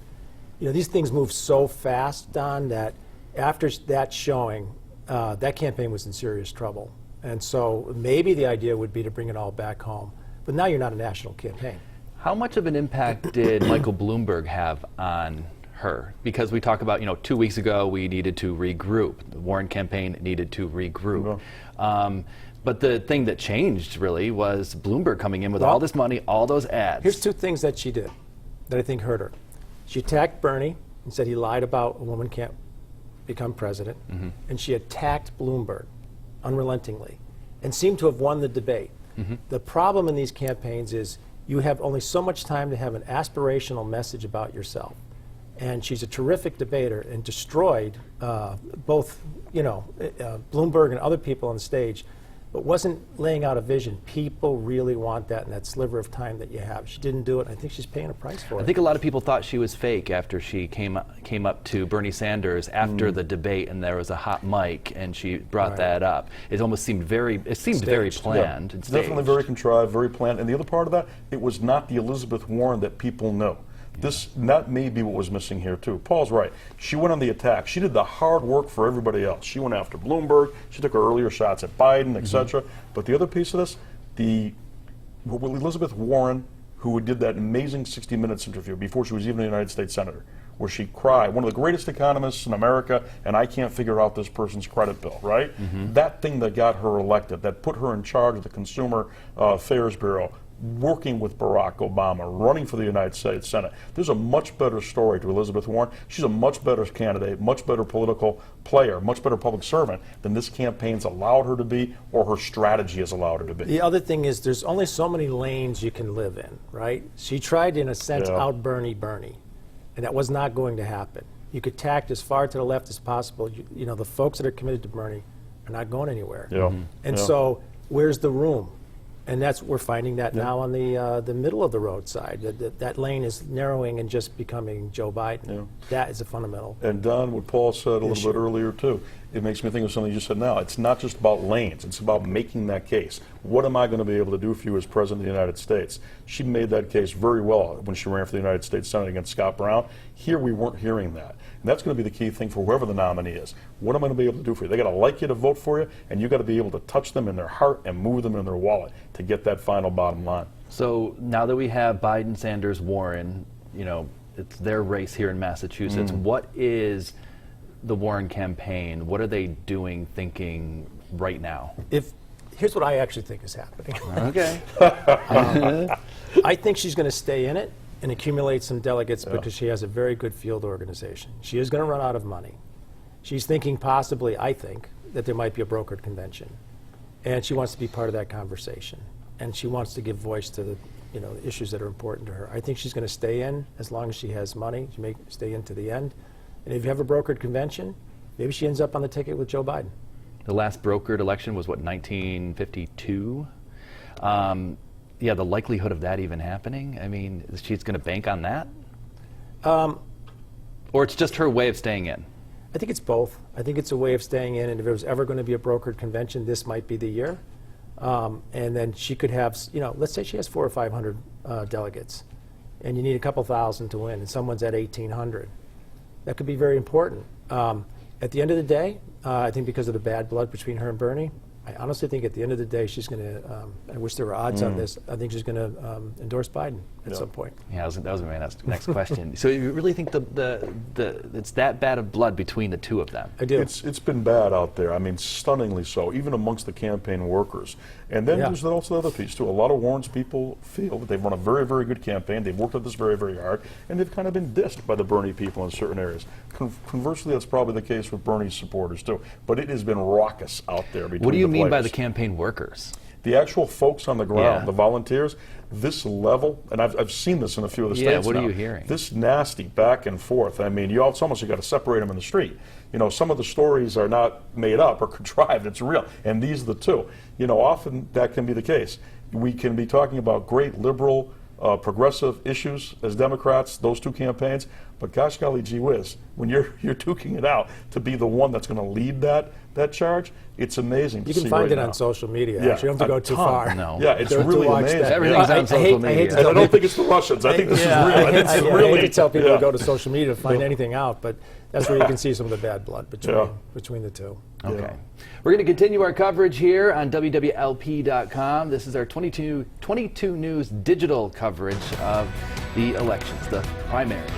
You know, these things move so fast, Don, that after that showing, that campaign was in serious trouble. And so maybe the idea would be to bring it all back home. But now you're not a national campaign. How much of an impact did Michael Bloomberg have on her? Because we talk about, 2 weeks ago we needed to regroup. The Warren campaign needed to regroup. But the thing that changed really was Bloomberg coming in with all this money, all those ads. Here's two things that she did that I think hurt her. She attacked Bernie and said he lied about a woman can't become president. And she attacked Bloomberg unrelentingly and seemed to have won the debate. The problem in these campaigns is you have only so much time to have an aspirational message about yourself. And she's a terrific debater and destroyed both, Bloomberg and other people on the stage, but wasn't laying out a vision. People really want that in that sliver of time that you have. She didn't do it. I think she's paying a price for it. I think a lot of people thought she was fake after she came up to Bernie Sanders after the debate, and there was a hot mic, and she brought that up. It almost seemed very planned. And definitely very contrived, very planned. And the other part of that, it was not the Elizabeth Warren that people know. That may be what was missing here too. Paul's right. She went on the attack. She did the hard work for everybody else. She went after Bloomberg. She took her earlier shots at Biden, etc. But the other piece of this, Elizabeth Warren, who did that amazing 60 Minutes interview before she was even a United States Senator, where she cried, one of the greatest economists in America, and I can't figure out this person's credit bill, right? That thing that got her elected, that put her in charge of the Consumer Affairs Bureau, working with Barack Obama, running for the United States Senate. There's a much better story to Elizabeth Warren. She's a much better candidate, much better political player, much better public servant than this campaign's allowed her to be or her strategy has allowed her to be. The other thing is there's only so many lanes you can live in, right? She tried, in a sense, out Bernie, and that was not going to happen. You could tack as far to the left as possible. The folks that are committed to Bernie are not going anywhere. And so where's the room? And we're finding that now on the middle of the road side. That lane is narrowing and just becoming Joe Biden. That is a fundamental. And Don, what Paul said a little bit earlier too, it makes me think of something you just said now. It's not just about lanes. It's about making that case. What am I going to be able to do for you as President of the United States? She made that case very well when she ran for the United States Senate against Scott Brown. Here we weren't hearing that. And that's going to be the key thing for whoever the nominee is. What am I going to be able to do for you? They got to like you to vote for you, and you got to be able to touch them in their heart and move them in their wallet to get that final bottom line. So now that we have Biden, Sanders, Warren, it's their race here in Massachusetts. What is the Warren campaign? What are they doing, thinking right now? Here's what I actually think is happening. Okay. I think she's going to stay in it and accumulate some delegates because she has a very good field organization. She is going to run out of money. She's thinking possibly, I think, that there might be a brokered convention. And she wants to be part of that conversation. And she wants to give voice to the issues that are important to her. I think she's going to stay in as long as she has money. She may stay in to the end. And if you have a brokered convention, maybe she ends up on the ticket with Joe Biden. The last brokered election was, 1952? The likelihood of that even happening? I mean, she's going to bank on that? Or it's just her way of staying in? I think it's both. I think it's a way of staying in, and if there was ever going to be a brokered convention, this might be the year. And then she could have, let's say she has 400 or 500 delegates, and you need a couple thousand to win, and someone's at 1,800. That could be very important. At the end of the day, I think because of the bad blood between her and Bernie, I honestly think at the end of the day, she's going to, I wish there were odds on this, I think she's going to endorse Biden at some point. Yeah, that was my next question. So you really think it's that bad of blood between the two of them? I do. It's been bad out there. I mean, stunningly so, even amongst the campaign workers. And then there's also the other piece, too. A lot of Warren's people feel that they've run a very, very good campaign. They've worked at this very, very hard, and they've kind of been dissed by the Bernie people in certain areas. Conversely, that's probably the case with Bernie's supporters, too. But it has been raucous out there between the What do you mean by players. the campaign workers? The actual folks on the ground, the volunteers, this level, and I've seen this in a few of the states what now, are you hearing? This nasty back and forth. I mean, it's almost you got to separate them in the street. You know, some of the stories are not made up or contrived. It's real. And these are the two. You know, often that can be the case. We can be talking about great liberal, progressive issues as Democrats, those two campaigns, but gosh golly gee whiz, when you're duking it out to be the one that's going to lead that charge, it's amazing to see. You can find right it now. on social media. Yeah, Actually, you don't have to go too far. No. Yeah, it's To really watch amazing. that. Everything's on social media. And I don't think it's the Russians. I think this is real. I really, hate to tell people to go to social media to find anything out, but that's where you can see some of the bad blood between the two. Okay. We're going to continue our coverage here on wwlp.com. This is our 22 News digital coverage of the elections, the primary.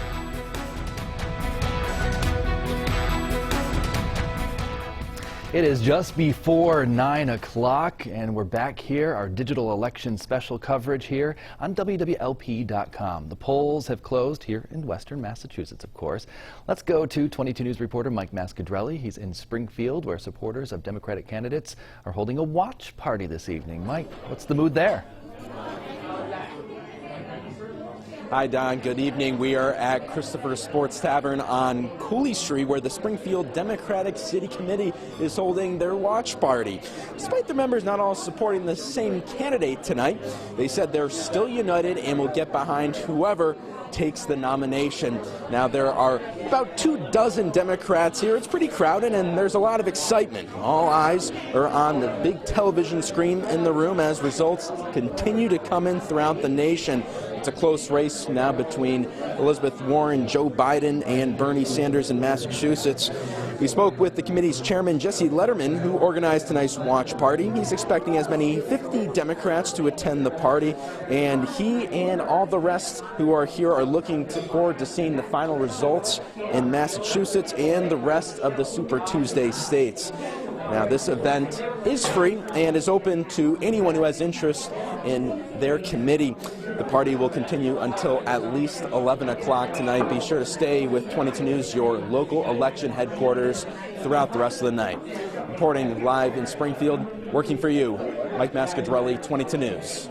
It is just before 9 o'clock, and we're back here, our digital election special coverage here on wwlp.com. The polls have closed here in Western Massachusetts, of course. Let's go to 22 News reporter Mike Mascadrelli. He's in Springfield, where supporters of Democratic candidates are holding a watch party this evening. Mike, what's the mood there? Hi, Don. Good evening. We are at Christopher's Sports Tavern on Cooley Street, where the Springfield Democratic City Committee is holding their watch party. Despite the members not all supporting the same candidate tonight, they said they're still united and will get behind whoever takes the nomination. Now, there are about 24 Democrats here. It's pretty crowded, and there's a lot of excitement. All eyes are on the big television screen in the room as results continue to come in throughout the nation. It's a close race now between Elizabeth Warren, Joe Biden, and Bernie Sanders in Massachusetts. We spoke with the committee's chairman, Jesse Letterman, who organized tonight's watch party. He's expecting as many 50 Democrats to attend the party, and he and all the rest who are here are looking forward to seeing the final results in Massachusetts and the rest of the Super Tuesday states. Now, this event is free and is open to anyone who has interest in their committee. The party will continue until at least 11 o'clock tonight. Be sure to stay with 22 News, your local election headquarters, throughout the rest of the night. Reporting live in Springfield, working for you, Mike Mascadrelli, 22 News.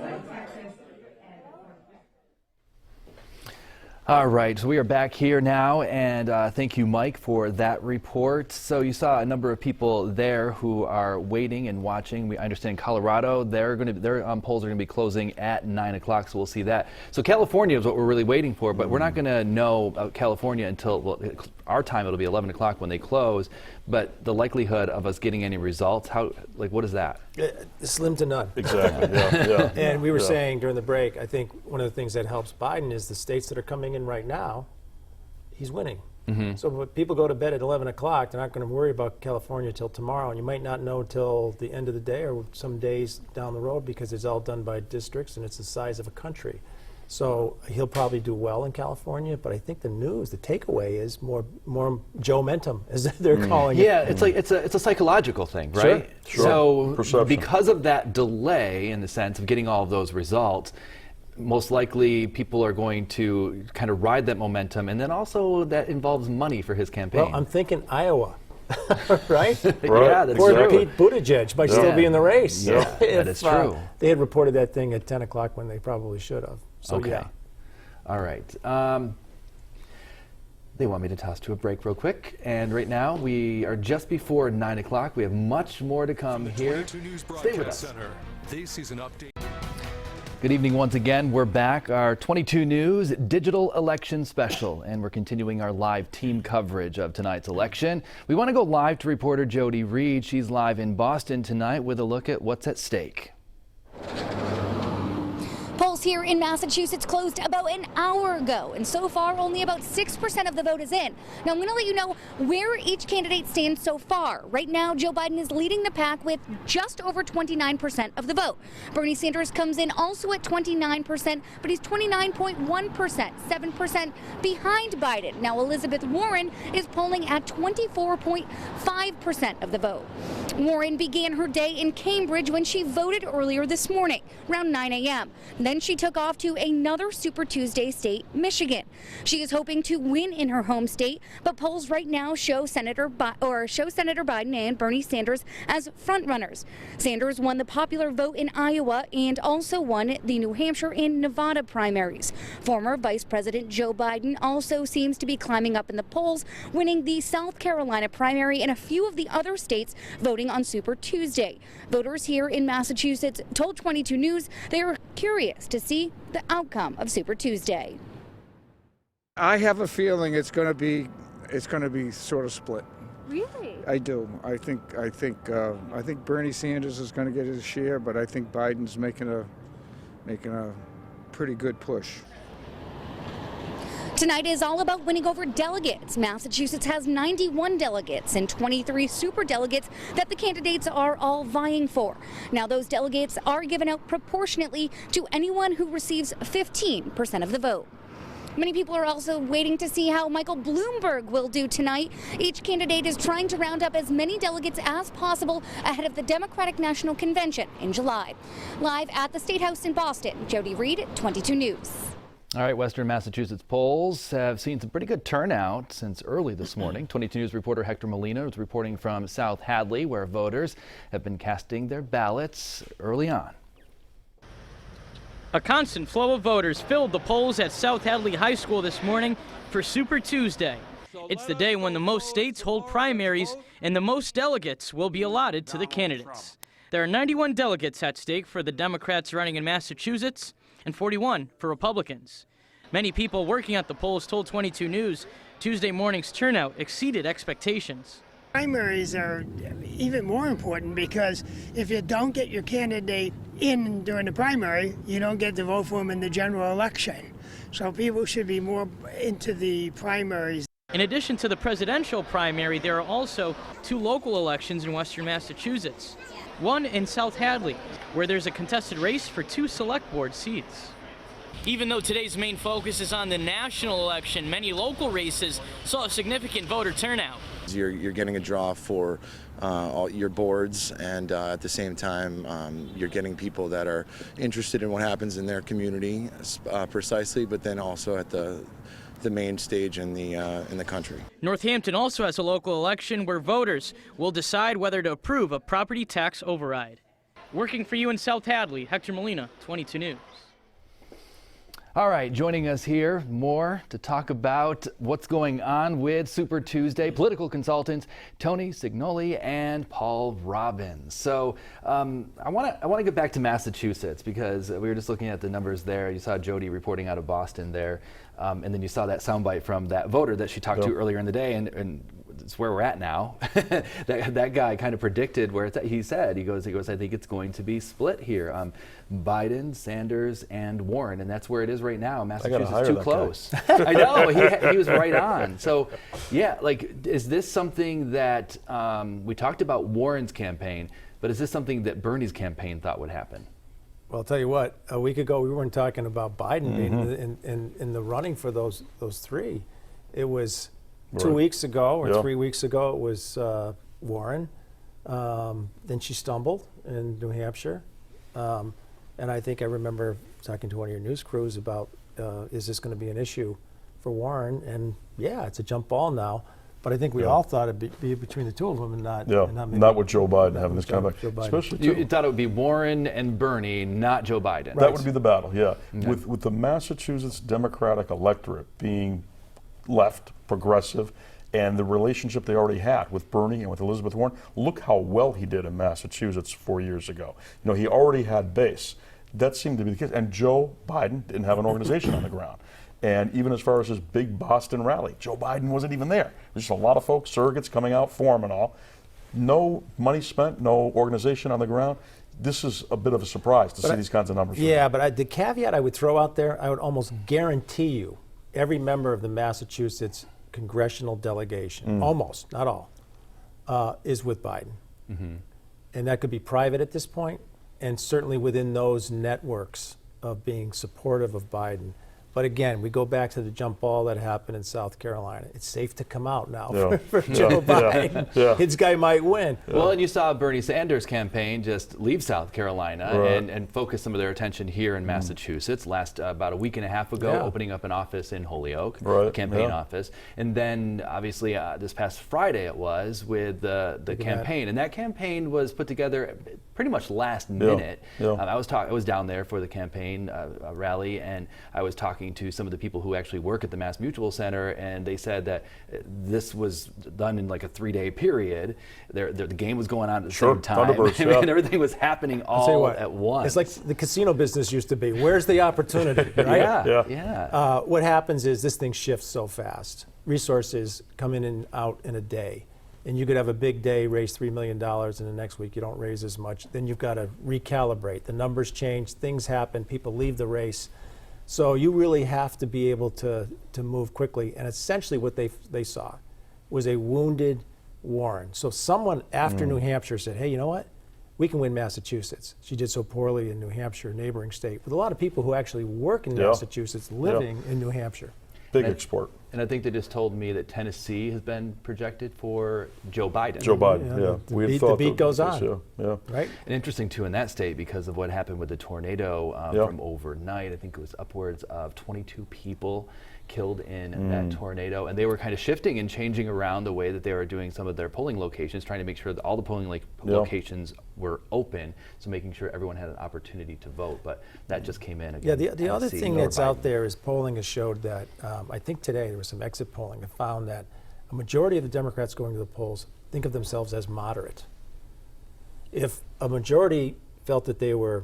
All right, so we are back here now, and thank you, Mike, for that report. So you saw a number of people there who are waiting and watching. I understand Colorado, their polls are going to be closing at 9 o'clock, so we'll see that. So California is what we're really waiting for, but we're not going to know about California until our time. It'll be 11 o'clock when they close. But the likelihood of us getting any results, what is that? Slim to none. Exactly. Yeah. And we were saying during the break, I think one of the things that helps Biden is the states that are coming in right now, he's winning. Mm-hmm. So when people go to bed at 11 o'clock, they're not going to worry about California till tomorrow, and you might not know till the end of the day or some days down the road because it's all done by districts and it's the size of a country. So he'll probably do well in California, but I think the takeaway is more Joe-mentum, as they're calling it. Yeah, it's a psychological thing, right? Sure. So Perception. Because of that delay, in the sense of getting all of those results, most likely people are going to kind of ride that momentum, and then also that involves money for his campaign. Well, I'm thinking Iowa. Right? Yeah, that's or true. Pete Buttigieg might still be in the race. Yeah, that is true. They had reported that thing at 10 o'clock when they probably should have. So, okay. Yeah. All right. They want me to toss to a break real quick. And right now, we are just before 9 o'clock. We have much more to come here. Stay with us. Center. This season update. Good evening once again. We're back, our 22 News digital election special, and we're continuing our live team coverage of tonight's election. We want to go live to reporter Jody Reed. She's live in Boston tonight with a look at what's at stake. Polls polls here in Massachusetts closed about an hour ago, and so far only about 6% of the vote is in. Now I'm going to let you know where each candidate stands so far. Right now, Joe Biden is leading the pack with just over 29% of the vote. Bernie Sanders comes in also at 29%, but he's 29.1%, 7% behind Biden. Now Elizabeth Warren is polling at 24.5% of the vote. Warren began her day in Cambridge when she voted earlier this morning, around 9 a.m. Then she took off to another Super Tuesday state, Michigan. She is hoping to win in her home state, but polls right now show Senator Biden and Bernie Sanders as frontrunners. Sanders won the popular vote in Iowa and also won the New Hampshire and Nevada primaries. Former Vice President Joe Biden also seems to be climbing up in the polls, winning the South Carolina primary and a few of the other states voting on Super Tuesday. Voters here in Massachusetts told 22 News they are curious to see the outcome of Super Tuesday. I have a feeling it's going to be sort of split. Really? I do. I think Bernie Sanders is going to get his share, but I think Biden's making a pretty good push. Tonight is all about winning over delegates. Massachusetts has 91 delegates and 23 superdelegates that the candidates are all vying for. Now those delegates are given out proportionately to anyone who receives 15% of the vote. Many people are also waiting to see how Michael Bloomberg will do tonight. Each candidate is trying to round up as many delegates as possible ahead of the Democratic National Convention in July. Live at the State House in Boston, Jody Reed, 22 News. All right, Western Massachusetts polls have seen some pretty good turnout since early this morning. 22 News reporter Hector Molina is reporting from South Hadley, where voters have been casting their ballots early on. A constant flow of voters filled the polls at South Hadley High School this morning for Super Tuesday. It's the day when the most states hold primaries and the most delegates will be allotted to the candidates. There are 91 delegates at stake for the Democrats running in Massachusetts and 41 for Republicans. Many people working at the polls told 22 News Tuesday morning's turnout exceeded expectations. Primaries are even more important because if you don't get your candidate in during the primary, you don't get to vote for him in the general election. So people should be more into the primaries. In addition to the presidential primary, there are also 2 local elections in Western Massachusetts. One in South Hadley, where there's a contested race for 2 select board seats. Even though today's main focus is on the national election, many local races saw a significant voter turnout. You're getting a draw for all your boards, and at the same time, you're getting people that are interested in what happens in their community precisely, but then also at the main stage in the country. Northampton also has a local election where voters will decide whether to approve a property tax override. Working for you in South Hadley, Hector Molina, 22 News. All right, joining us here more to talk about what's going on with Super Tuesday, political consultants Tony Cignoli and Paul Robbins. So I want to get back to Massachusetts because we were just looking at the numbers there. You saw Jody reporting out of Boston there, and then you saw that soundbite from that voter that she talked to earlier in the day, and it's where we're at now. that guy kind of predicted where it's at. He goes, I think it's going to be split here. Biden, Sanders, and Warren, and that's where it is right now. Massachusetts too close. I know, he was right on. So, yeah, like, is this something that we talked about Warren's campaign, but is this something that Bernie's campaign thought would happen? Well, I'll tell you what, a week ago we weren't talking about Biden being in the running for those 3. It was 2 weeks ago or 3 weeks ago, it was Warren. Then she stumbled in New Hampshire. And I think I remember talking to one of your news crews about, is this going to be an issue for Warren? And yeah, it's a jump ball now. But I think we all thought it'd be between the 2 of them and not. Not with Joe Biden having this kind of. Especially you thought it would be Warren and Bernie, not Joe Biden. Right. That would be the battle, yeah. Okay. With the Massachusetts Democratic electorate being left, progressive, and the relationship they already had with Bernie and with Elizabeth Warren, look how well he did in Massachusetts 4 years ago. You know, he already had base. That seemed to be the case. And Joe Biden didn't have an organization on the ground. And even as far as his big Boston rally, Joe Biden wasn't even there. There's just a lot of folks, surrogates coming out for him and all. No money spent, no organization on the ground. this is a bit of a surprise to see these kinds of numbers. Yeah, but the caveat I would throw out there, I would almost guarantee you every member of the Massachusetts congressional delegation, almost, not all, is with Biden. And that could be private at this point, and certainly within those networks of being supportive of Biden. But again, we go back to the jump ball that happened in South Carolina. It's safe to come out now for Joe Biden. His guy might win. Well, and you saw Bernie Sanders' campaign just leave South Carolina and focus some of their attention here in Massachusetts. About a week and a half ago, opening up an office in Holyoke, a campaign office. And then, obviously, this past Friday it was with the campaign. And that campaign was put together pretty much last minute. I was down there for the campaign rally, and I was talking to some of the people who actually work at the Mass Mutual Center, and they said that this was done in like a 3-day period. The game was going on at the same time, and everything was happening all at once. It's like the casino business used to be. Where's the opportunity, right? What happens is this thing shifts so fast. Resources come in and out in a day. And you could have a big day, raise $3 million, and the next week you don't raise as much. Then you've got to recalibrate. The numbers change, things happen, people leave the race. So you really have to be able to move quickly. And essentially what they saw was a wounded Warren. So someone after New Hampshire said, hey, you know what? We can win Massachusetts. She did so poorly in New Hampshire, a neighboring state, with a lot of people who actually work in Massachusetts living in New Hampshire. Big export. And I think they just told me that Tennessee has been projected for Joe Biden. Joe Biden, The beat goes on. Right? And interesting, too, in that state, because of what happened with the tornado from overnight, I think it was upwards of 22 people killed in that tornado. And they were kind of shifting and changing around the way that they were doing some of their polling locations, trying to make sure that all the polling locations were open, so making sure everyone had an opportunity to vote. But that just came in again. Yeah, the other thing that's out there is polling has showed that, I think today there was some exit polling that found that a majority of the Democrats going to the polls think of themselves as moderate. If a majority felt that they were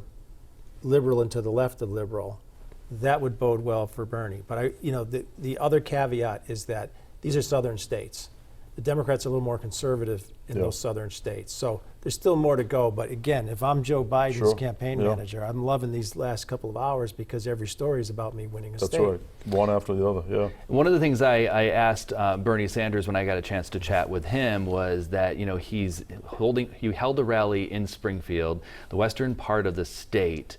liberal and to the left of liberal, that would bode well for Bernie. But the other caveat is that these are southern states. The Democrats are a little more conservative in those southern states. So there's still more to go. But again, if I'm Joe Biden's campaign manager, I'm loving these last couple of hours because every story is about me winning a state. That's right. One after the other, One of the things I asked Bernie Sanders when I got a chance to chat with him was that, he held a rally in Springfield, the western part of the state.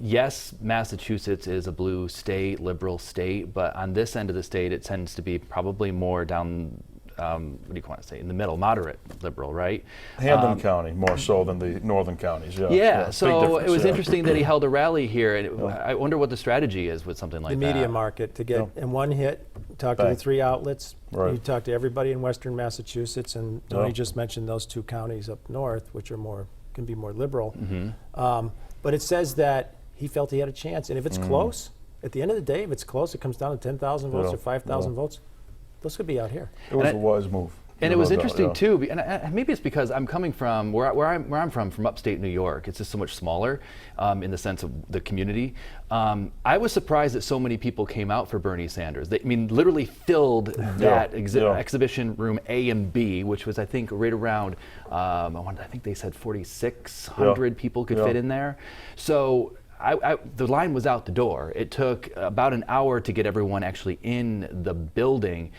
Yes, Massachusetts is a blue state, liberal state, but on this end of the state, it tends to be probably more down, what do you want to say, in the middle, moderate liberal, right? Hampden County, more so than the northern counties, so it was interesting that he held a rally here, and I wonder what the strategy is with something like that. The media market, to get in one hit, talk to the 3 outlets, you talk to everybody in western Massachusetts, and Tony just mentioned those 2 counties up north, which are can be more liberal. But it says that he felt he had a chance. And if it's close, at the end of the day, if it's close, it comes down to 10,000 votes or 5,000 votes. Those could be out here. It was a wise move. And it was interesting, too, and maybe it's because I'm coming from, where I'm from upstate New York. It's just so much smaller in the sense of the community. I was surprised that so many people came out for Bernie Sanders. They, literally filled that exhibition room A and B, which was, I think, right around, I think they said 4,600 people could fit in there. So the line was out the door. It took about an hour to get everyone actually in the building.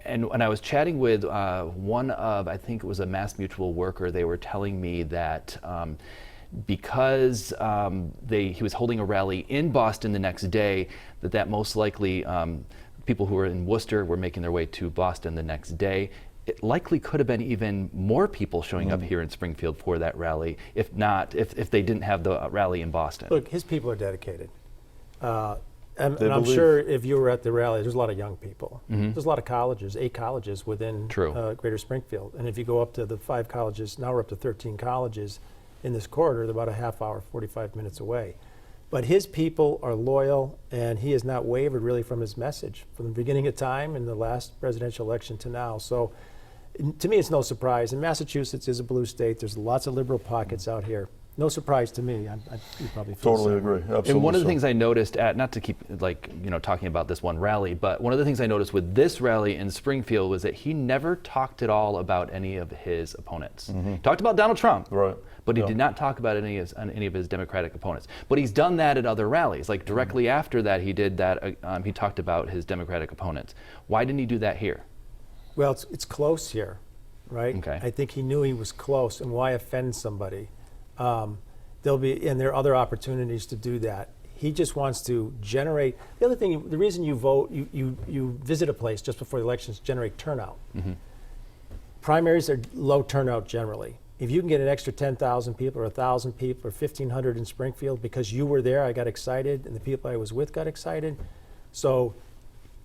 And when I was chatting with one of, I think it was a Mass Mutual worker, they were telling me that because he was holding a rally in Boston the next day, that most likely people who were in Worcester were making their way to Boston the next day. It likely could have been even more people showing up here in Springfield for that rally, if they didn't have the rally in Boston. Look, his people are dedicated. And I'm sure if you were at the rally, there's a lot of young people. There's a lot of colleges, 8 colleges within Greater Springfield. And if you go up to the 5 colleges, now we're up to 13 colleges in this corridor, they're about a half hour, 45 minutes away. But his people are loyal, and he has not wavered really from his message from the beginning of time in the last presidential election to now. So to me, it's no surprise. And Massachusetts is a blue state. There's lots of liberal pockets out here. No surprise to me. You probably feel Totally so. agree. Absolutely. And one of the so. things I noticed at, not to keep talking about this one rally, but one of the things I noticed with this rally in Springfield was that he never talked at all about any of his opponents. He talked about Donald Trump, right? But he did not talk about any of his Democratic opponents. But he's done that at other rallies. Like directly after that, he did that. He talked about his Democratic opponents. Why didn't he do that here? Well, it's close here, right? Okay. I think he knew he was close, and why offend somebody? There are other opportunities to do that. He just wants to generate. The other thing, the reason you vote, you visit a place just before the elections, generate turnout. Primaries are low turnout generally. If you can get an extra 10,000 people or 1,000 people or 1,500 in Springfield because you were there, I got excited, and the people I was with got excited. So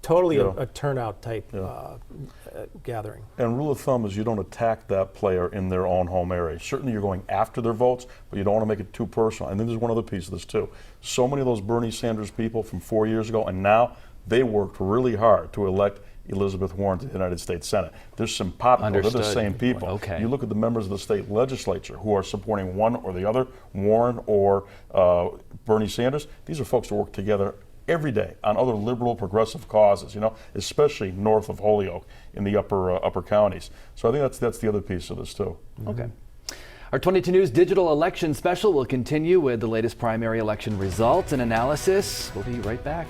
totally a turnout type gathering. And rule of thumb is you don't attack that player in their own home area. Certainly you're going after their votes, but you don't want to make it too personal. And then there's one other piece of this too. So many of those Bernie Sanders people from 4 years ago, and now they worked really hard to elect Elizabeth Warren to the United States Senate. There's some popular, they're the same people. Okay. You look at the members of the state legislature who are supporting one or the other, Warren or Bernie Sanders. These are folks that work together every day on other liberal progressive causes, especially north of Holyoke in the upper counties. So I think that's the other piece of this too. Okay. Our 22 News digital election special will continue with the latest primary election results and analysis. We'll be right back.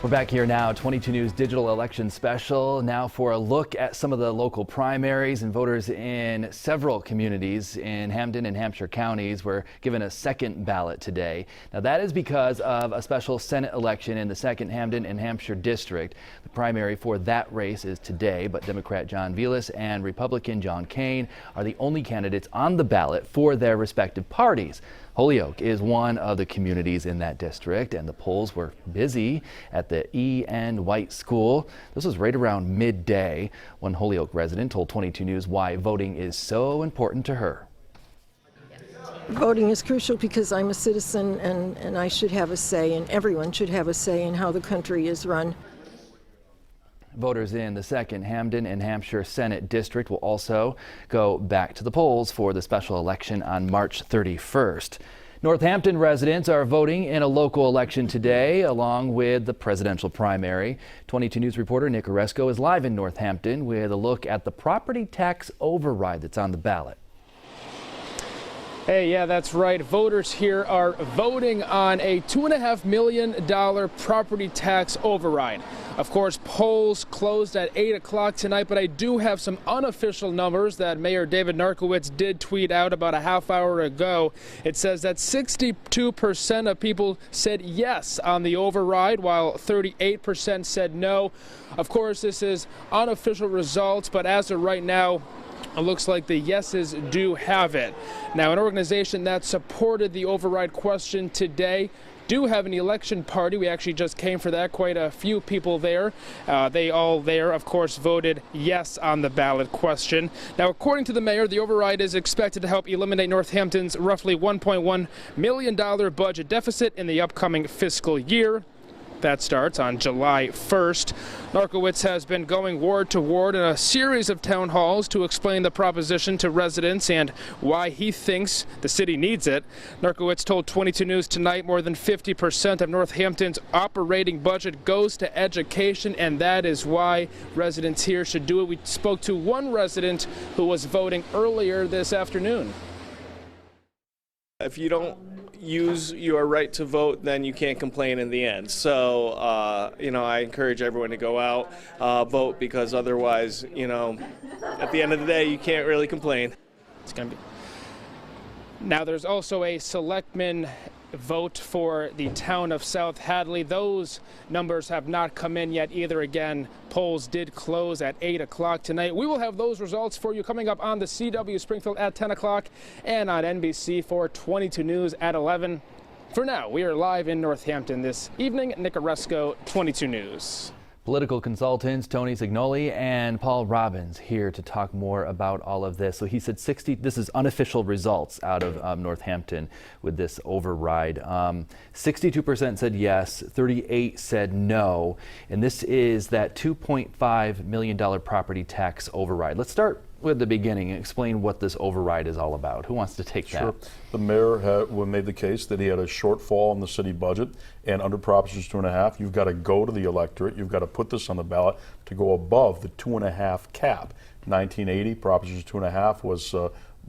We're back here now, 22 News digital election special. Now for a look at some of the local primaries, and voters in several communities in Hampden and Hampshire counties were given a second ballot today. Now that is because of a special Senate election in the 2nd Hampden and Hampshire district. The primary for that race is today, but Democrat John Velas and Republican John Kane are the only candidates on the ballot for their respective parties. Holyoke is one of the communities in that district, and the polls were busy at the E. N. White School. This was right around midday. One Holyoke resident told 22 News why voting is so important to her. Voting is crucial because I'm a citizen, and I should have a say, and everyone should have a say in how the country is run. Voters in the 2nd Hampden and Hampshire Senate District will also go back to the polls for the special election on March 31st. Northampton residents are voting in a local election today, along with the presidential primary. 22 News reporter Nick Oresco is live in Northampton with a look at the property tax override that's on the ballot. Hey, yeah, that's right. Voters here are voting on a $2.5 million property tax override. Of course, polls closed at 8 o'clock tonight, but I do have some unofficial numbers that Mayor David Narkowitz did tweet out about a half hour ago. It says that 62% of people said yes on the override, while 38% said no. Of course, this is unofficial results, but as of right now, it looks like the yeses do have it. Now, an organization that supported the override question today do have an election party. We actually just came for that. Quite a few people there. They all there, of course, voted yes on the ballot question. Now, according to the mayor, the override is expected to help eliminate Northampton's roughly $1.1 million budget deficit in the upcoming fiscal year. That starts on July 1st. Narkowitz has been going ward to ward in a series of town halls to explain the proposition to residents and why he thinks the city needs it. Narkowitz told 22 News tonight more than 50% of Northampton's operating budget goes to education, and that is why residents here should do it. We spoke to one resident who was voting earlier this afternoon. If you don't use your right to vote, then you can't complain in the end. So, I encourage everyone to go out, vote, because otherwise, at the end of the day, you can't really complain. It's going to be. Now, there's also a selectman vote for the town of South Hadley. Those numbers have not come in yet either. Again, polls did close at 8 o'clock tonight. We will have those results for you coming up on the CW Springfield at 10 o'clock and on NBC for 22 News at 11. For now, we are live in Northampton this evening. Nick Oresco, 22 News. Political consultants Tony Cignoli and Paul Robbins here to talk more about all of this. So he said this is unofficial results out of Northampton with this override. 62% said yes, 38% said no, and this is that $2.5 million property tax override. Let's start with the beginning. Explain what this override is all about. Who wants to take that? Sure. The mayor made the case that he had a shortfall in the city budget, and under Proposition 2.5, you've got to go to the electorate. You've got to put this on the ballot to go above the 2.5 cap. 1980, Proposition 2.5 was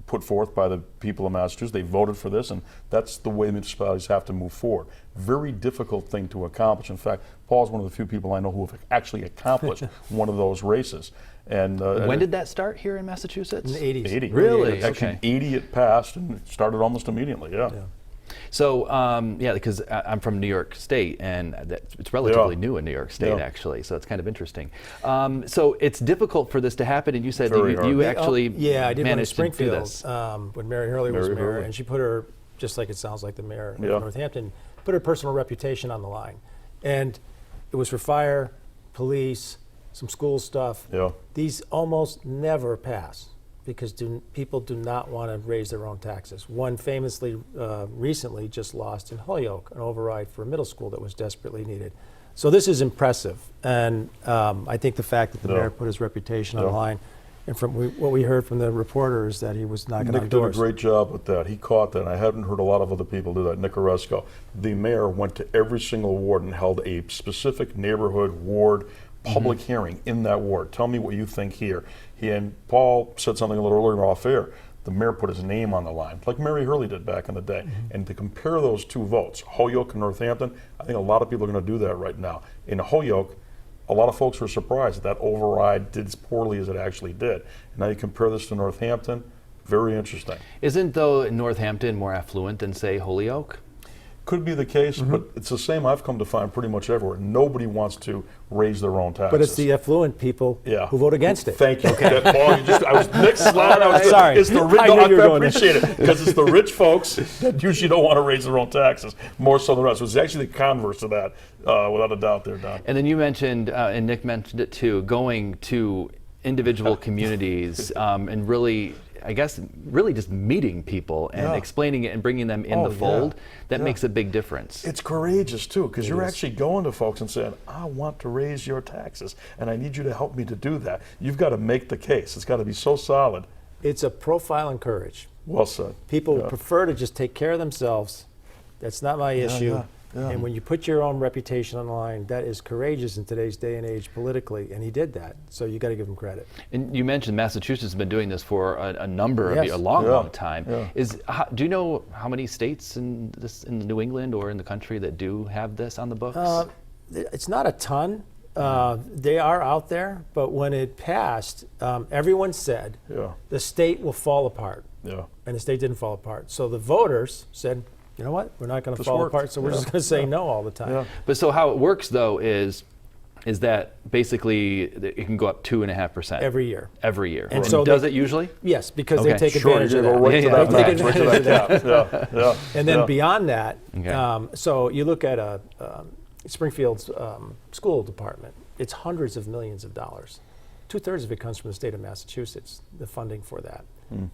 put forth by the people of Massachusetts. They voted for this, and that's the way municipalities have to move forward. Very difficult thing to accomplish. In fact, Paul's one of the few people I know who have actually accomplished one of those races. And when did that start here in Massachusetts? In the 80s. 80. Really? Actually, Okay. 80 it passed, and it started almost immediately, yeah. So, yeah, because I'm from New York State, and it's relatively new in New York State, actually, so it's kind of interesting. So it's difficult for this to happen, and you said you actually I did managed one in to do Springfield this. when Mary Hurley was mayor, and she put her, just like it sounds like the mayor of Northampton, put her personal reputation on the line. And it was for fire, police, some school stuff. These almost never pass because people do not want to raise their own taxes. One famously recently just lost in Holyoke, an override for a middle school that was desperately needed. So this is impressive, and I think the fact that the mayor put his reputation on the line, and from what we heard from the reporters, that he was knocking on Nick doors. did a great job with that. He caught that, and I haven't heard a lot of other people do that. Nick Oresco. The mayor went to every single ward and held a specific neighborhood ward public hearing in that ward. Tell me what you think here. He and Paul said something a little earlier off air. The mayor put his name on the line, like Mary Hurley did back in the day. And to compare those two votes, Holyoke and Northampton, I think a lot of people are going to do that right now. In Holyoke, a lot of folks were surprised that override did as poorly as it actually did. And now you compare this to Northampton, very interesting. Isn't, though, Northampton more affluent than, say, Holyoke? Could be the case, but it's the same I've come to find pretty much everywhere. Nobody wants to raise their own taxes. But it's the affluent people who vote against it. Thank you. Okay. Paul, I was mixed. Sorry. It's the rich. I appreciate it because it's the rich folks that usually don't want to raise their own taxes more so than the rest. So it's actually the converse of that, without a doubt there, Don. And then you mentioned, and Nick mentioned it too, going to individual communities and really, I guess, really just meeting people and explaining it and bringing them in the fold. That makes a big difference. It's courageous too, because you're actually going to folks and saying, I want to raise your taxes, and I need you to help me to do that. You've got to make the case. It's got to be so solid. It's a profile in courage. Well said. People prefer to just take care of themselves. That's not my issue. And when you put your own reputation on the line, that is courageous in today's day and age politically, and he did that. So you got to give him credit. And you mentioned Massachusetts has been doing this for a number of years, a long time. Do you know how many states in New England or in the country that do have this on the books? It's not a ton. They are out there, but when it passed, everyone said the state will fall apart. And the state didn't fall apart. So the voters said, you know what? We're not going to fall apart, so we're just going to say no all the time. But so how it works, though, is that basically it can go up 2.5% every year. Every year. And so does it usually? Yes, because they take advantage of that. And then beyond that, so you look at Springfield's school department. It's hundreds of millions of dollars. 2/3 of it comes from the state of Massachusetts, the funding for that.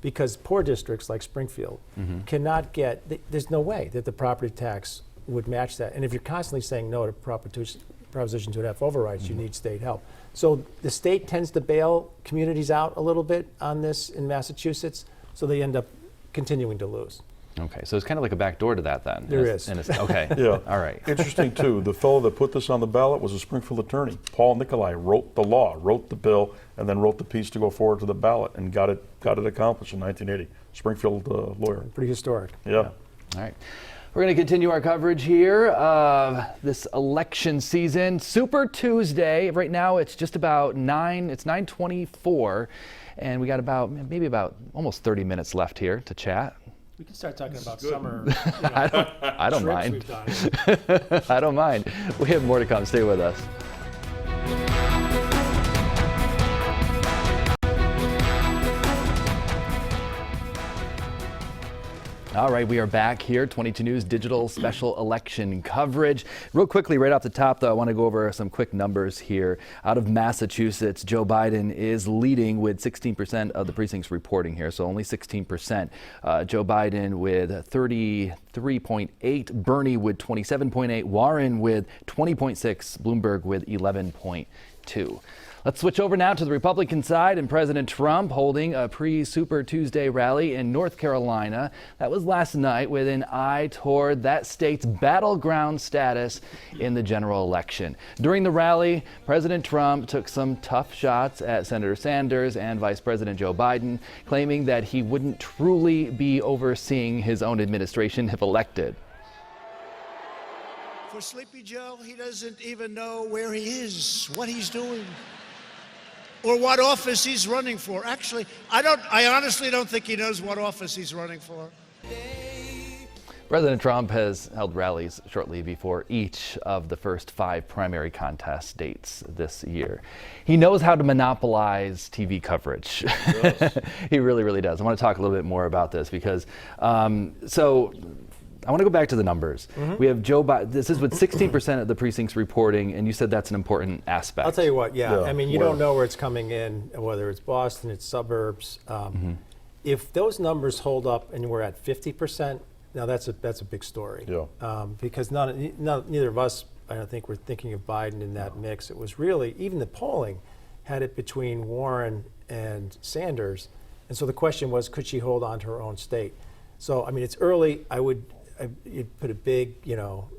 Because poor districts like Springfield cannot get, there's no way that the property tax would match that. And if you're constantly saying no to Proposition 2.5 overrides, you need state help. So the state tends to bail communities out a little bit on this in Massachusetts, so they end up continuing to lose. Okay, so it's kind of like a back door to that then. There is. Okay, all right. Interesting too, the fellow that put this on the ballot was a Springfield attorney. Paul Nicolai wrote the law, wrote the bill, and then wrote the piece to go forward to the ballot and got it accomplished in 1980. Springfield lawyer. Pretty historic. All right. We're going to continue our coverage here this election season. Super Tuesday. Right now it's just about 9:24, and we got maybe about almost 30 minutes left here to chat. We can start talking about summer. I don't mind. I don't mind. We have more to come. Stay with us. All right, we are back here, 22 News Digital Special Election Coverage. Real quickly, right off the top, though, I want to go over some quick numbers here. Out of Massachusetts, Joe Biden is leading with 16% of the precincts reporting here, so only 16%. Joe Biden with 33.8, Bernie with 27.8, Warren with 20.6, Bloomberg with 11.9. 2. Let's switch over now to the Republican side and President Trump holding a pre-Super Tuesday rally in North Carolina. That was last night with an eye toward that state's battleground status in the general election. During the rally, President Trump took some tough shots at Senator Sanders and Vice President Joe Biden, claiming that he wouldn't truly be overseeing his own administration if elected. For Sleepy Joe, he doesn't even know where he is, what he's doing, or what office he's running for. Actually, I honestly don't think he knows what office he's running for. President Trump has held rallies shortly before each of the first 5 primary contest dates this year. He knows how to monopolize TV coverage. Yes. He really, really does. I want to talk a little bit more about this because, I want to go back to the numbers. We have Joe Biden. This is with 16% of the precincts reporting, and you said that's an important aspect. I'll tell you what, yeah. I mean, you don't know where it's coming in, whether it's Boston, it's suburbs. If those numbers hold up and we're at 50%, now that's a big story. Yeah. Because neither of us, I don't think, were thinking of Biden in that mix. It was really, even the polling had it between Warren and Sanders. And so the question was, could she hold on to her own state? So, I mean, it's early. You'd put a big,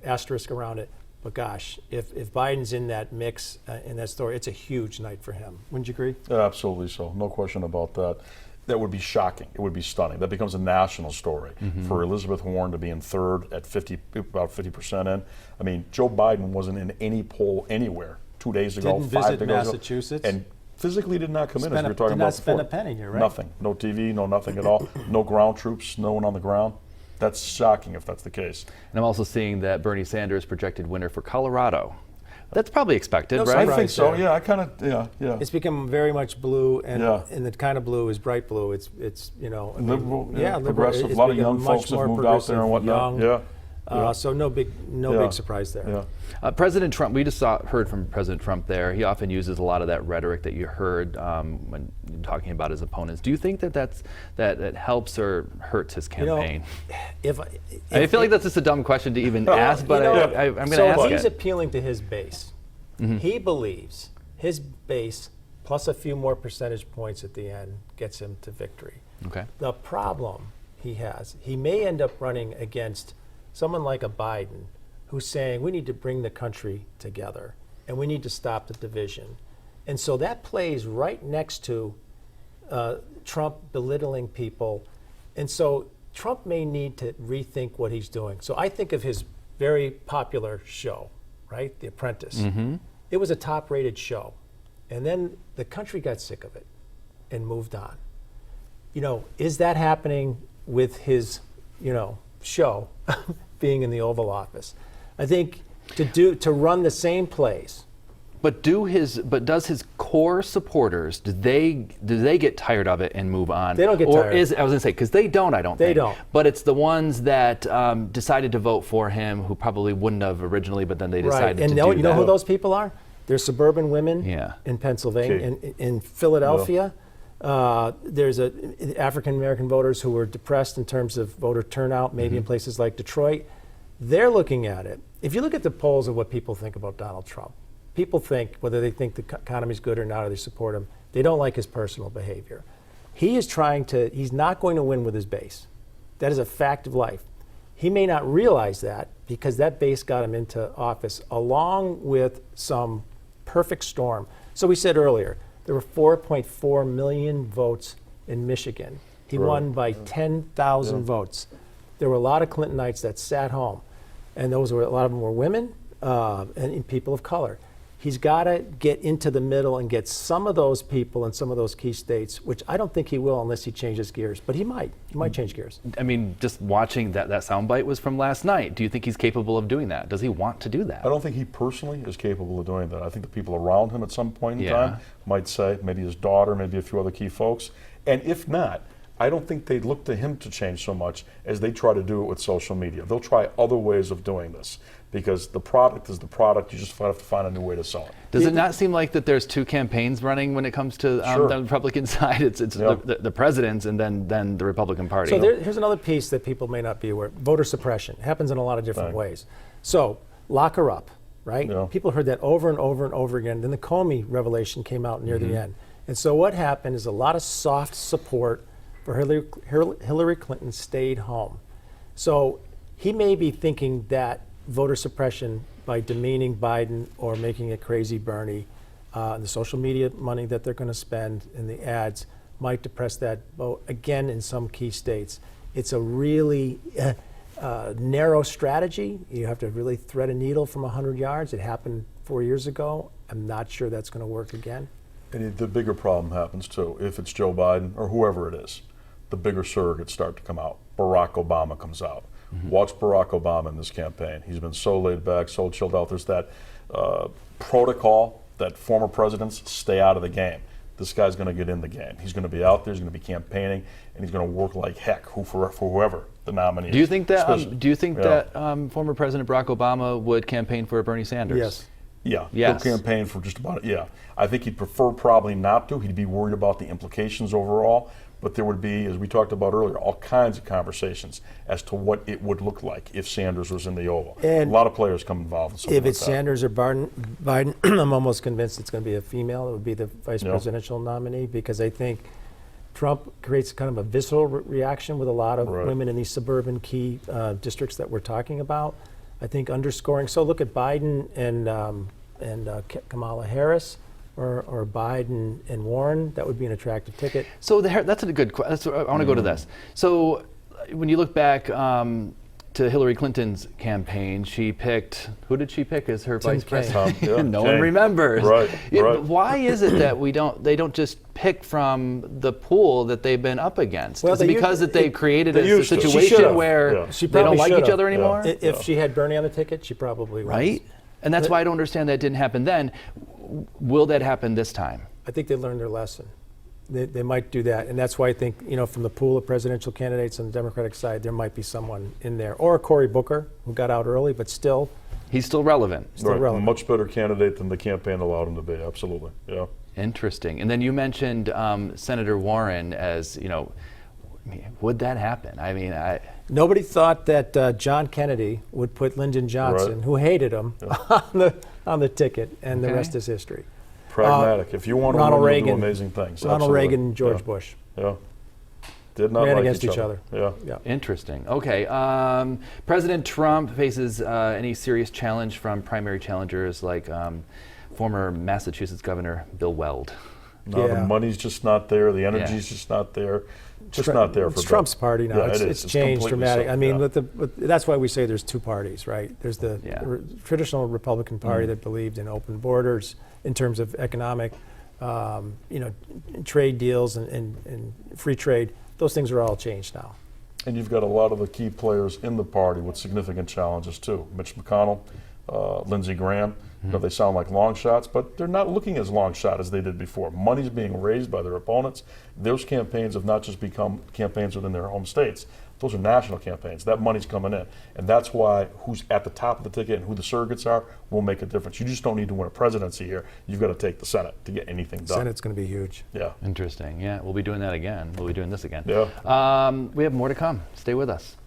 asterisk around it. But gosh, if Biden's in that mix, in that story, it's a huge night for him. Wouldn't you agree? Absolutely so. No question about that. That would be shocking. It would be stunning. That becomes a national story for Elizabeth Warren to be in third at about 50% in. I mean, Joe Biden wasn't in any poll anywhere 2 days ago, Didn't 5 visit days ago. Massachusetts. And physically did not come in, as we were talking did about not spend before. a penny here, right? Nothing. No TV, no nothing at all. No ground troops, no one on the ground. That's shocking if that's the case. And I'm also seeing that Bernie Sanders projected winner for Colorado. That's probably expected, No right? I think so. Yeah, I kind of. Yeah. It's become very much blue, and the kind of blue is bright blue. It's liberal, liberal. Progressive. It's A lot of become young much folks have more moved out there and whatnot. young. Yeah. So no big surprise there. Yeah. President Trump, we just heard from President Trump there. He often uses a lot of that rhetoric that you heard when talking about his opponents. Do you think that helps or hurts his campaign? I feel like that's just a dumb question to even ask, but I'm going to ask it. He's appealing to his base. He believes his base plus a few more percentage points at the end gets him to victory. Okay. The problem he may end up running against someone like a Biden who's saying we need to bring the country together and we need to stop the division. And so that plays right next to Trump belittling people. And so Trump may need to rethink what he's doing. So I think of his very popular show, right? The Apprentice. It was a top-rated show. And then the country got sick of it and moved on. Is that happening with his, show being in the Oval Office? I think to run the same plays. But does his core supporters, do they get tired of it and move on? They don't get tired. I was going to say, because they don't, I don't think. They don't. But it's the ones that decided to vote for him who probably wouldn't have originally, but then they decided to do that. And you know who those people are? They're suburban women in Pennsylvania, in Philadelphia. There's African-American voters who were depressed in terms of voter turnout, maybe in places like Detroit. They're looking at it. If you look at the polls of what people think about Donald Trump, people think, whether they think the economy's good or not, or they support him, they don't like his personal behavior. He's not going to win with his base. That is a fact of life. He may not realize that because that base got him into office along with some perfect storm. So we said earlier, there were 4.4 million votes in Michigan. He won by 10,000 votes. There were a lot of Clintonites that sat home, and a lot of them were women and people of color. He's got to get into the middle and get some of those people in some of those key states, which I don't think he will unless he changes gears. But he might. He might change gears. I mean, just watching that soundbite was from last night. Do you think he's capable of doing that? Does he want to do that? I don't think he personally is capable of doing that. I think the people around him at some point in time might say, maybe his daughter, maybe a few other key folks. And if not, I don't think they'd look to him to change so much as they try to do it with social media. They'll try other ways of doing this because the product is the product. You just have to find a new way to sell it. Does it not seem like that there's two campaigns running when it comes to the Republican side? It's the president's and then the Republican Party. So here's another piece that people may not be aware. Voter suppression happens in a lot of different ways. So lock her up. right? Yeah. People heard that over and over and over again. Then the Comey revelation came out near the end. And so what happened is a lot of soft support for Hillary Clinton stayed home. So he may be thinking that voter suppression by demeaning Biden or making it crazy Bernie, the social media money that they're going to spend and the ads might depress that vote again in some key states. It's a really narrow strategy. You have to really thread a needle from 100 yards. It happened 4 years ago. I'm not sure that's going to work again. And the bigger problem happens too. If it's Joe Biden or whoever it is, the bigger surrogates start to come out. Barack Obama comes out. Watch Barack Obama in this campaign. He's been so laid back, so chilled out. There's that protocol that former presidents stay out of the game. This guy's going to get in the game. He's going to be out there. He's going to be campaigning, and he's going to work like heck for whoever the nominee is. Do you think that former President Barack Obama would campaign for Bernie Sanders? Yes. Yeah, yes. He'll campaign for just about it. Yeah, I think he'd prefer probably not to. He'd be worried about the implications overall. But there would be, as we talked about earlier, all kinds of conversations as to what it would look like if Sanders was in the Oval. And a lot of players come involved in something if it's like that. Sanders or Biden, I'm almost convinced it's going to be a female. It would be the vice presidential nominee, because I think Trump creates kind of a visceral reaction with a lot of women in these suburban key districts that we're talking about. I think underscoring. So look at Biden and Kamala Harris. Or Biden and Warren, that would be an attractive ticket. So that's a good question. I want to go to this. So when you look back to Hillary Clinton's campaign, she picked, who did she pick as her vice president? No one remembers. Right. Why is it that they don't just pick from the pool that they've been up against? Well, is it because they've created a situation where they don't like each other anymore? If she had Bernie on the ticket, she probably would. Right? And that's why I don't understand that didn't happen then. Will that happen this time? I think they learned their lesson. They might do that. And that's why I think, from the pool of presidential candidates on the Democratic side, there might be someone in there. Or Cory Booker, who got out early, but still. He's still relevant. Relevant. Much better candidate than the campaign allowed him to be, absolutely. Yeah. Interesting. And then you mentioned Senator Warren as, would that happen? I mean, nobody thought that John Kennedy would put Lyndon Johnson, who hated him, on the ticket, and the rest is history. Pragmatic. If you want to do amazing things. Ronald Reagan and George Bush. Yeah. Did not ran like against each other. Yeah. Interesting. Okay. President Trump faces any serious challenge from primary challengers like former Massachusetts Governor Bill Weld. No, the money's just not there. The energy's just not there. Not there for It's Trump's party now. Yeah, it's changed dramatically. I mean, that's why we say there's two parties, right? There's the traditional Republican Party that believed in open borders in terms of economic, trade deals and free trade. Those things are all changed now. And you've got a lot of the key players in the party with significant challenges too. Mitch McConnell, Lindsey Graham. They sound like long shots, but they're not looking as long shot as they did before. Money's being raised by their opponents. Those campaigns have not just become campaigns within their home states. Those are national campaigns. That money's coming in. And that's why who's at the top of the ticket and who the surrogates are will make a difference. You just don't need to win a presidency here. You've got to take the Senate to get anything done. Senate's going to be huge. Yeah. Interesting. Yeah, we'll be doing that again. We'll be doing this again. Yeah. We have more to come. Stay with us.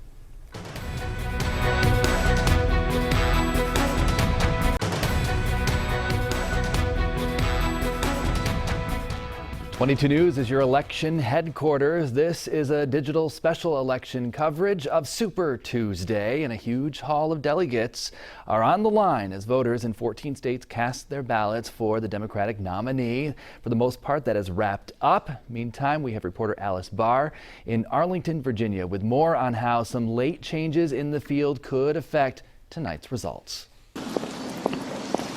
22 News is your election headquarters. This is a digital special election coverage of Super Tuesday, and a huge haul of delegates are on the line as voters in 14 states cast their ballots for the Democratic nominee. For the most part, that is wrapped up. Meantime, we have reporter Alice Barr in Arlington, Virginia, with more on how some late changes in the field could affect tonight's results.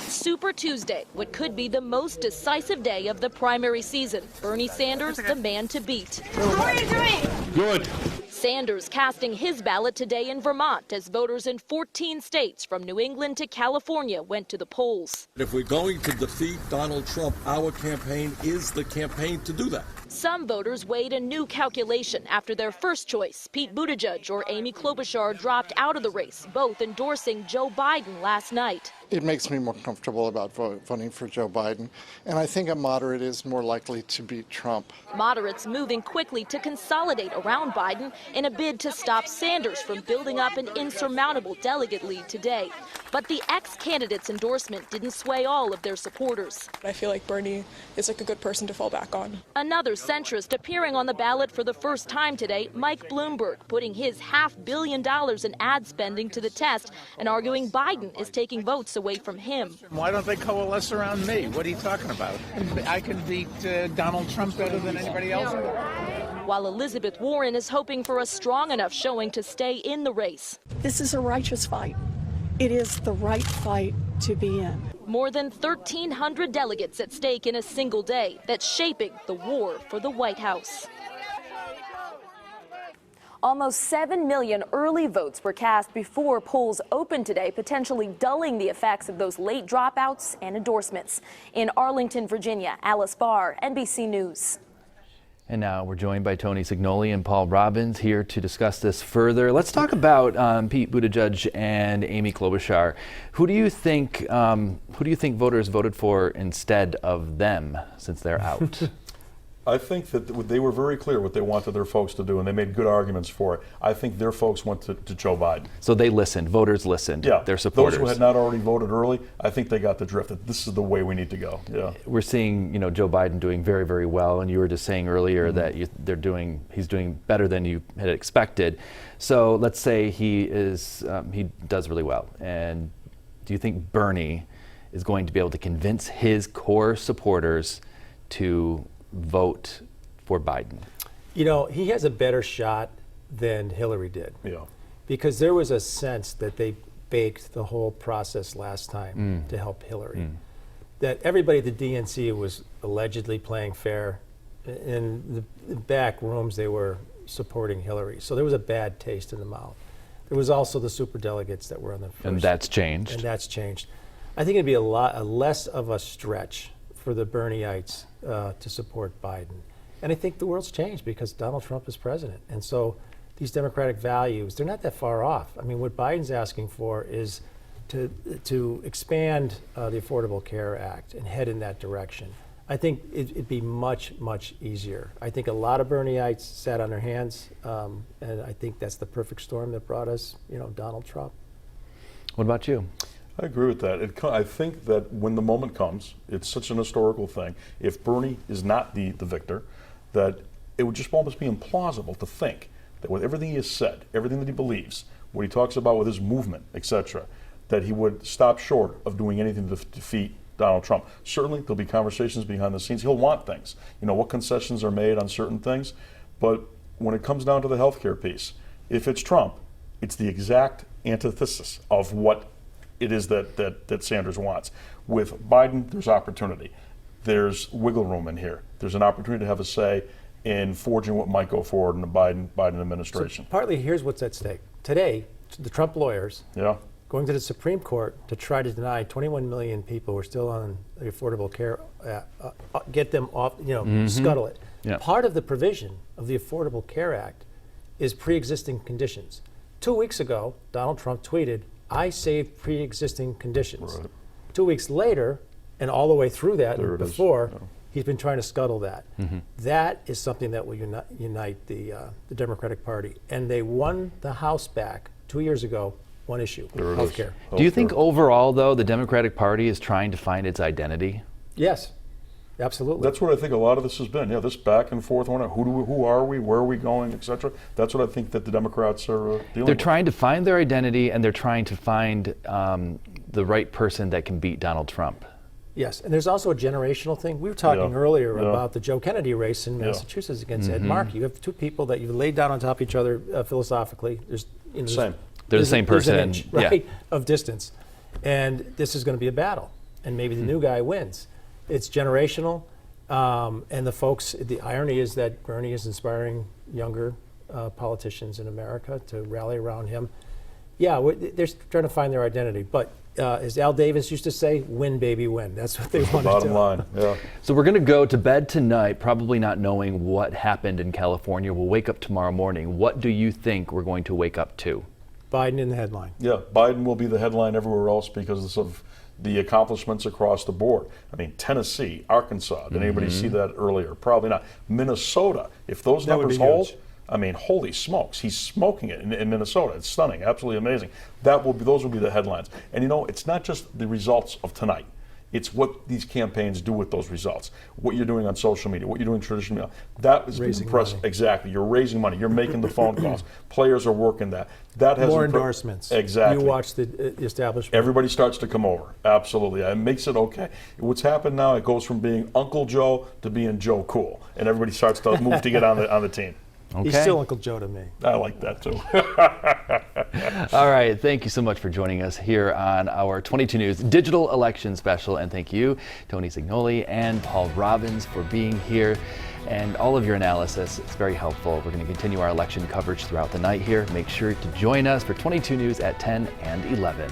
Super Tuesday, what could be the most decisive day of the primary season. Bernie Sanders, the man to beat. How are you doing? Good. Sanders casting his ballot today in Vermont as voters in 14 states from New England to California went to the polls. If we're going to defeat Donald Trump, our campaign is the campaign to do that. Some voters weighed a new calculation after their first choice, Pete Buttigieg or Amy Klobuchar, dropped out of the race, both endorsing Joe Biden last night. it makes me more comfortable about voting for Joe Biden. And I think a moderate is more likely to beat Trump. Moderates moving quickly to consolidate around Biden in a bid to stop Sanders from building up an insurmountable delegate lead today. But the ex-candidate's endorsement didn't sway all of their supporters. I feel like Bernie is like a good person to fall back on. Another centrist appearing on the ballot for the first time today, Mike Bloomberg, putting his $500 million in ad spending to the test and arguing Biden is taking votes away from him. Why don't they coalesce around me? What are you talking about? I can beat Donald Trump better than anybody else. While Elizabeth Warren is hoping for a strong enough showing to stay in the race. This is a righteous fight. It is the right fight to be in. More than 1,300 delegates at stake in a single day that's shaping the war for the White House. Almost 7 million early votes were cast before polls opened today, potentially dulling the effects of those late dropouts and endorsements. In Arlington, Virginia, Alice Barr, NBC News. And now we're joined by Tony Cignoli and Paul Robbins here to discuss this further. Let's talk about Pete Buttigieg and Amy Klobuchar. Who do you think voters voted for instead of them, since they're out? I think that they were very clear what they wanted their folks to do, and they made good arguments for it. I think their folks went to Joe Biden. So they listened. Voters listened. Yeah. Their supporters. Those who had not already voted early, I think they got the drift that this is the way we need to go. Yeah. We're seeing, Joe Biden doing very, very well, and you were just saying earlier that he's doing better than you had expected. So let's say he does really well, and do you think Bernie is going to be able to convince his core supporters to vote for Biden? He has a better shot than Hillary did. Yeah. Because there was a sense that they baked the whole process last time to help Hillary. That everybody at the DNC was allegedly playing fair. In the back rooms, they were supporting Hillary. So there was a bad taste in the mouth. There was also the superdelegates that were on the first. And that's changed. And that's changed. I think it'd be a less of a stretch for the Bernieites to support Biden. And I think the world's changed because Donald Trump is president. And so these democratic values, they're not that far off. I mean, what Biden's asking for is to expand the Affordable Care Act and head in that direction. I think it'd be much, much easier. I think a lot of Bernieites sat on their hands, and I think that's the perfect storm that brought us, Donald Trump. What about you? I agree with that. I think that when the moment comes, it's such an historical thing. If Bernie is not the victor, that it would just almost be implausible to think that with everything he has said, everything that he believes, what he talks about with his movement, etc., that he would stop short of doing anything to defeat Donald Trump. Certainly, there'll be conversations behind the scenes. He'll want things. What concessions are made on certain things. But when it comes down to the healthcare piece, if it's Trump, it's the exact antithesis of what it is that Sanders wants. With Biden, there's opportunity. There's wiggle room in here. There's an opportunity to have a say in forging what might go forward in the Biden administration. So partly, here's what's at stake. Today, the Trump lawyers going to the Supreme Court to try to deny 21 million people who are still on the Affordable Care get them off, scuttle it. Yeah. Part of the provision of the Affordable Care Act is pre-existing conditions. 2 weeks ago, Donald Trump tweeted, "I saved pre-existing conditions." Right. 2 weeks later, and all the way through that before, he's been trying to scuttle that. That is something that will unite the Democratic Party. And they won the House back 2 years ago, one issue, healthcare. Do you think overall, though, the Democratic Party is trying to find its identity? Yes. Absolutely. That's what I think a lot of this has been. This back and forth. Who are we? Where are we going? Etc. That's what I think that the Democrats are dealing with. They're trying to find their identity, and they're trying to find the right person that can beat Donald Trump. Yes, and there's also a generational thing. We were talking earlier about the Joe Kennedy race in Massachusetts against Ed Markey. You have two people that you've laid down on top of each other philosophically. They're the same person, an inch, right, of distance, and this is going to be a battle, and maybe the new guy wins. It's generational, and the irony is that Bernie is inspiring younger politicians in America to rally around him. Yeah, they're trying to find their identity, but as Al Davis used to say, win, baby, win. That's what they want to do. Bottom line, yeah. So we're going to go to bed tonight, probably not knowing what happened in California. We'll wake up tomorrow morning. What do you think we're going to wake up to? Biden in the headline. Yeah, Biden will be the headline everywhere else because of the accomplishments across the board. I mean, Tennessee, Arkansas, did anybody see that earlier? Probably not. Minnesota, if those That would numbers be hold, huge. I mean, holy smokes, he's smoking it in Minnesota. It's stunning, absolutely amazing. Those will be the headlines. And you know, it's not just the results of tonight. It's what these campaigns do with those results. What you're doing on social media, what you're doing traditionally. That is Raising impressive. money. Exactly. You're raising money. You're making the phone calls. Players are working that. That has More endorsements. Exactly. You watch the establishment. Everybody starts to come over. Absolutely. It makes it okay. What's happened now, it goes from being Uncle Joe to being Joe Cool. And everybody starts to move to get on the team. Okay. He's still Uncle Joe to me. I like that too. All right, thank you so much for joining us here on our 22 News Digital Election Special, and thank you, Tony Cignoli and Paul Robbins, for being here and all of your analysis. It's very helpful. We're going to continue our election coverage throughout the night here. Make sure to join us for 22 News at 10 and 11.